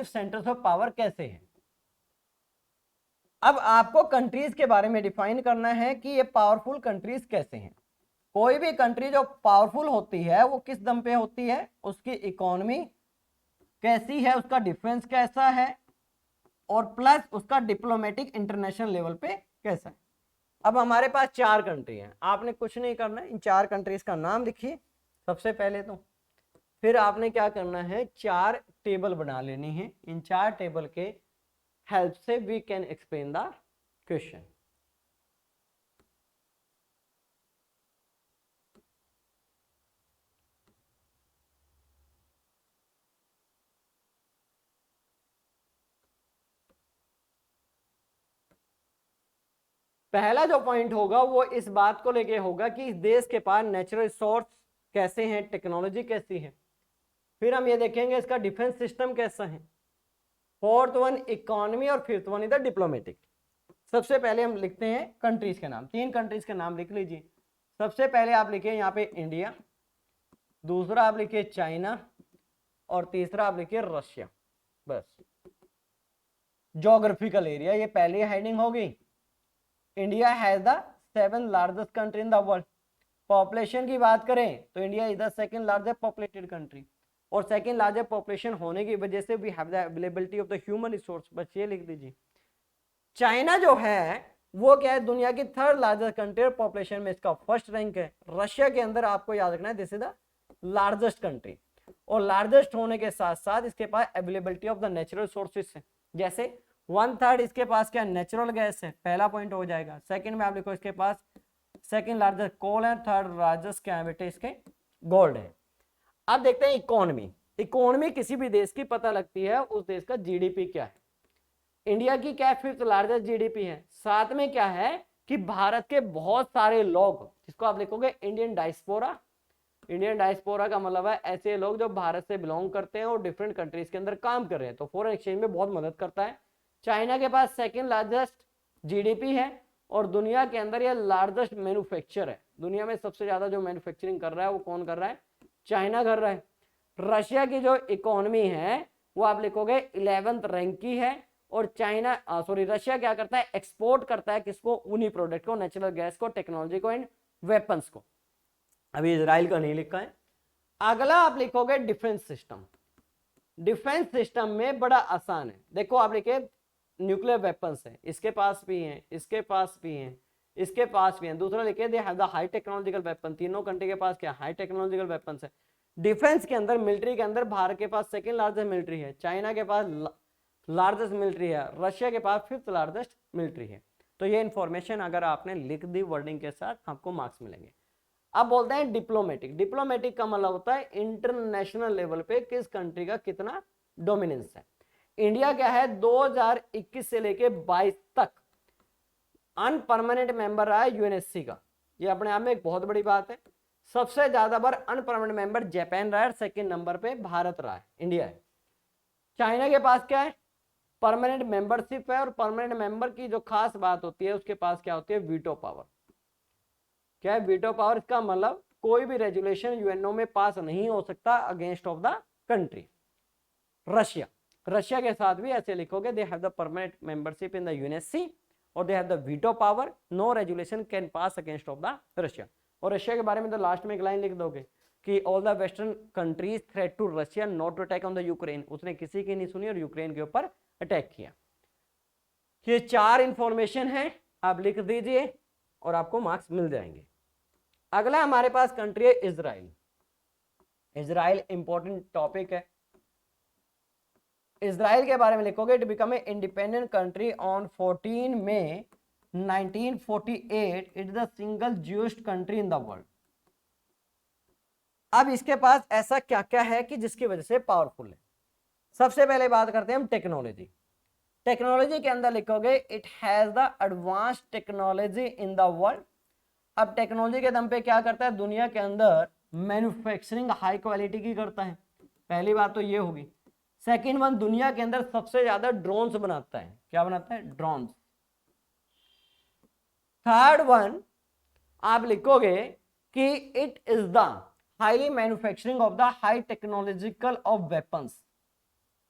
centres of power कैसे हैं। अब आपको कंट्रीज के बारे में डिफाइन करना है कि ये पावरफुल कंट्रीज कैसे हैं। कोई भी कंट्री जो पावरफुल होती है वो किस दम पे होती है, उसकी इकोनॉमी कैसी है, उसका डिफेंस कैसा है और प्लस उसका डिप्लोमेटिक इंटरनेशनल लेवल पे कैसा है। अब हमारे पास चार कंट्री हैं, आपने कुछ नहीं करना है, इन चार कंट्रीज का नाम लिखिए सबसे पहले तो। फिर आपने क्या करना है, चार टेबल बना लेनी है। इन चार टेबल के हेल्प से we can explain the question. पहला जो पॉइंट होगा वो इस बात को लेके होगा कि इस देश के पास नेचुरल रिसोर्स कैसे हैं, टेक्नोलॉजी कैसी है। फिर हम ये देखेंगे इसका डिफेंस सिस्टम कैसा है। फोर्थ वन इकोनॉमी और फिफ्थ वन इधर डिप्लोमेटिक। सबसे पहले हम लिखते हैं कंट्रीज के नाम, तीन कंट्रीज के नाम लिख लीजिए। सबसे पहले आप लिखिए यहाँ पे इंडिया, दूसरा आप लिखिए चाइना और तीसरा आप लिखिए रशिया। बस ज्योग्राफिकल एरिया ये पहली हेडिंग होगी। India has the 7th largest country in the world. Population की बात करें तो India is the second largest populated country, और सेकंड लार्जेस्ट पॉपुलेशन होने की वजह से we have the availability of the human resource. बस ये लिख दीजिए। चाइना जो है वो क्या है, दुनिया की थर्ड लार्जेस्ट कंट्री और पॉपुलेशन में इसका फर्स्ट रैंक है। रशिया के अंदर आपको याद रखना है this is the largest country, और लार्जेस्ट होने के साथ साथ इसके पास availability of the natural resources है। जैसे 1/3 इसके पास क्या नेचुरल गैस है, पहला पॉइंट हो जाएगा। सेकंड में आप लिखो इसके पास सेकंड लार्जेस्ट कोल है, थर्ड लार्जेस्ट क्या है बेटे इसके गोल्ड है। अब देखते हैं इकोनॉमी। इकोनॉमी किसी भी देश की पता लगती है उस देश का जीडीपी क्या है। इंडिया की क्या फिफ्थ लार्जेस्ट जीडीपी है। साथ में क्या है कि भारत के बहुत सारे लोग, जिसको आप लिखोगे इंडियन डायस्पोरा, इंडियन डायस्पोरा का मतलब है ऐसे लोग जो भारत से बिलोंग करते हैं और डिफरेंट कंट्रीज के अंदर काम कर रहे हैं, तो फॉरेन एक्सचेंज में बहुत मदद करता है। चाइना के पास सेकेंड लार्जेस्ट जीडीपी है और दुनिया के अंदर ये लार्जेस्ट मैन्युफैक्चर है। दुनिया में सबसे ज्यादा जो मैन्युफैक्चरिंग कर रहा है वो कौन कर रहा है? चाइना कर रहा है। रशिया की जो इकोनॉमी है वो आप लिखोगे 11th रैंक की है। और चाइना रशिया क्या करता है? एक्सपोर्ट करता है किसको? उन्हीं प्रोडक्ट को, नेचुरल गैस को, टेक्नोलॉजी को एंड वेपन्स को। अभी इजराइल का नहीं लिखा है। अगला आप लिखोगे डिफेंस सिस्टम। डिफेंस सिस्टम में बड़ा आसान है, देखो आप लिखे न्यूक्लियर वेपन्स है, इसके पास भी हैं, इसके पास भी हैं, इसके पास भी हैं। दूसरा लिखे दे have the high technological weapon, तीनों कंट्री के पास क्या हाई टेक्नोलॉजिकल वेपन्स है। डिफेंस के अंदर, मिलिट्री के अंदर भारत के पास सेकेंड लार्जेस्ट मिलिट्री है, चाइना के पास लार्जेस्ट मिलिट्री है, रशिया के पास 5th लार्जेस्ट मिलिट्री है। तो ये इंफॉर्मेशन अगर आपने लिख दी वर्डिंग के साथ, आपको मार्क्स मिलेंगे। अब बोलते हैं डिप्लोमेटिक। डिप्लोमेटिक का मतलब होता है इंटरनेशनल लेवल पे किस कंट्री का कितना डोमिनेंस है। इंडिया क्या है 2021 से लेके 22 तक अनपरमानेंट मेंबर रहा है यूएनएससी का, ये अपने आप में एक बहुत बड़ी बात है। सबसे ज्यादा बार अनपरमानेंट मेंबर जापान रहा है, सेकंड नंबर पे भारत रहा है, इंडिया है। चाइना के पास क्या है? परमानेंट मेंबरशिप है, और परमानेंट मेंबर की जो खास बात होती है उसके पास क्या होती है? Veto power. क्या है वीटो पावर? इसका मतलब कोई भी रेजुलेशन यूएनओ में पास नहीं हो सकता against of the country. Russia, Russia के साथ भी ऐसे लिखोगे, they have the permanent membership in the UNSC और they have the veto power, no resolution can pass against of the Russia. और रशिया के बारे में तो लास्ट में एक लाइन लिख दोगे कि all the western countries threat to Russia not to attack on the Ukraine, उसने किसी की नहीं सुनी और यूक्रेन के ऊपर अटैक किया। ये 4 इंफॉर्मेशन है, आप लिख दीजिए और आपको मार्क्स मिल जाएंगे। अगला हमारे पास कंट्री है इजराइल। इजराइल इंपॉर्टेंट टॉपिक है। इजराइल के बारे में लिखोगे, to become a independent country on 14 May 1948, it is the single Jewish country in the world. अब इसके पास ऐसा क्या क्या है कि जिसकी वजह से पावरफुल है। सबसे पहले बात करते हैं हम टेक्नोलॉजी। टेक्नोलॉजी के अंदर लिखोगे, it has the advance technology in the world. अब टेक्नोलॉजी के दम पे क्या करता है? दुनिया के अंदर मैन्युफैक्चरिंग हाई क्वालिटी की करता है, पहली बात तो ये होगी। सेकंड वन, दुनिया के अंदर सबसे ज्यादा ड्रोन्स बनाता है। क्या बनाता है? ड्रोन्स। थर्ड वन आप लिखोगे कि it is the highly manufacturing of the high technological of weapons.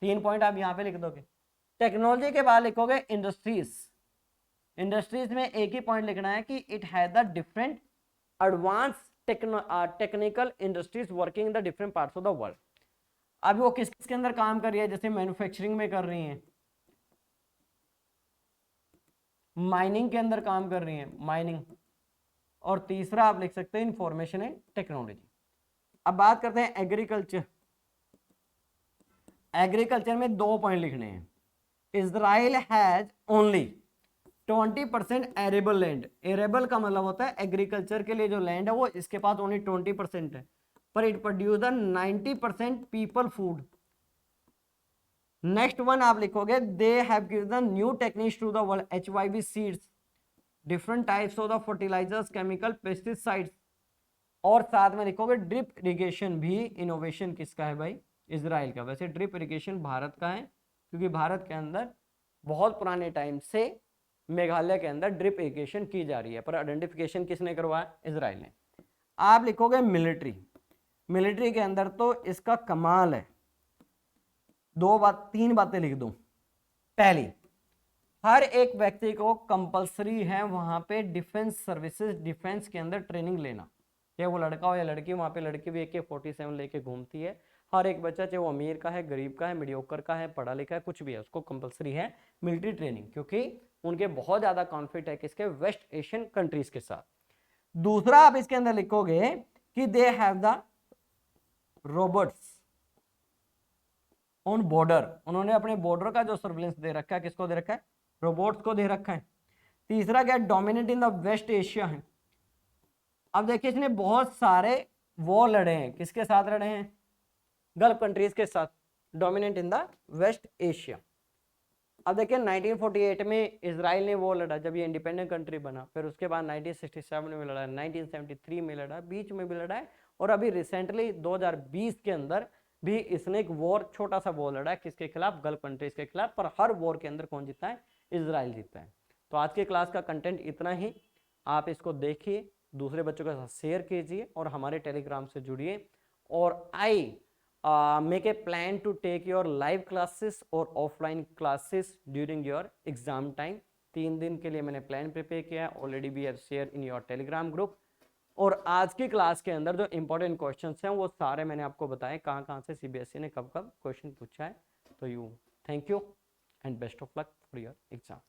3 point आप यहां पे लिख दोगे। टेक्नोलॉजी के बाद लिखोगे इंडस्ट्रीज। इंडस्ट्रीज में एक ही पॉइंट लिखना है कि it has the different advance technical industries working in the different parts of the world. अभी वो किस किसके अंदर काम कर रही है? जैसे मैन्युफैक्चरिंग में कर रही हैं, माइनिंग के अंदर काम कर रही हैं, माइनिंग। और तीसरा आप लिख सकते हैं इंफॉर्मेशन एंड टेक्नोलॉजी। अब बात करते हैं एग्रीकल्चर। एग्रीकल्चर में 2 पॉइंट लिखने हैं। Israel has only 20% arable land. Arable का मतलब होता है एग्रीकल्चर के लिए जो लैंड है वो इसके पास ओनली 20% है, पर it produce the 90% people food. Next one आप लिखोगे, they have given new techniques to the world, HYV seeds, different types of the fertilisers, chemical, pesticides. और साथ में लिखोगे ड्रिप इरिगेशन भी इनोवेशन किसका है भाई? इजराइल का। वैसे ड्रिप इरिगेशन भारत का है, क्योंकि भारत के अंदर बहुत पुराने टाइम से मेघालय के अंदर ड्रिप इरिगेशन की जा रही है, पर आइडेंटिफिकेशन किसने करवाया? इजराइल ने। आप लिखोगे मिलिट्री। मिलिट्री के अंदर तो इसका कमाल है, 3 बातें लिख दूं। पहली, हर एक व्यक्ति को कंपलसरी है वहां पे डिफेंस सर्विसेज, डिफेंस के अंदर ट्रेनिंग लेना, चाहे वो लड़का हो या लड़की। वहां पे लड़की भी AK-47 लेके घूमती है। हर एक बच्चा, चाहे वो अमीर का है, गरीब का है, मीडियोकर का है, पढ़ा लिखा है, कुछ भी है, उसको कंपलसरी है मिलिट्री ट्रेनिंग, क्योंकि उनके बहुत ज्यादा कॉन्फ्लिक्ट है किसके? वेस्ट एशियन कंट्रीज के साथ। दूसरा आप इसके अंदर लिखोगे कि they have the robots on border. उन्होंने अपने बॉर्डर का जो सर्विलेंस दे रखा है, किसको दे रखा है? रोबोट्स को दे रखा है। तीसरा क्या? Dominate in the West Asia है। अब देखिए इसने बहुत सारे वॉर लड़े हैं, किसके साथ लड़े हैं? गल्फ कंट्रीज के साथ। Dominant in the West Asia. अब देखिए 1948 में इजराइल ने वो लड़ा जब ये इंडिपेंडेंट कंट्री बना, फिर उसके बाद 1967 में लड़ा, 1973 में लड़ा, बीच में भी लड़ा है, और अभी रिसेंटली 2020 के अंदर भी इसने एक वॉर छोटा सा वॉर लड़ा है, किसके खिलाफ? गल्फ कंट्रीज के खिलाफ, पर हर वॉर के अंदर कौन जीता है? इजराइल जीता है। तो आज के क्लास का कंटेंट इतना ही, आप इसको देखिए, दूसरे बच्चों के साथ शेयर कीजिए और हमारे टेलीग्राम से जुड़िए। और I make a plan to take your live classes और offline classes during your exam time. 3 दिन के लिए मैंने प्लान प्रिपेयर किया है, already we have share in your Telegram group. और आज की क्लास के अंदर जो इंपॉर्टेंट क्वेश्चंस हैं वो सारे मैंने आपको बताए, कहाँ कहाँ से सीबीएसई ने कब कब क्वेश्चन पूछा है। तो you thank you and best of luck for your exam.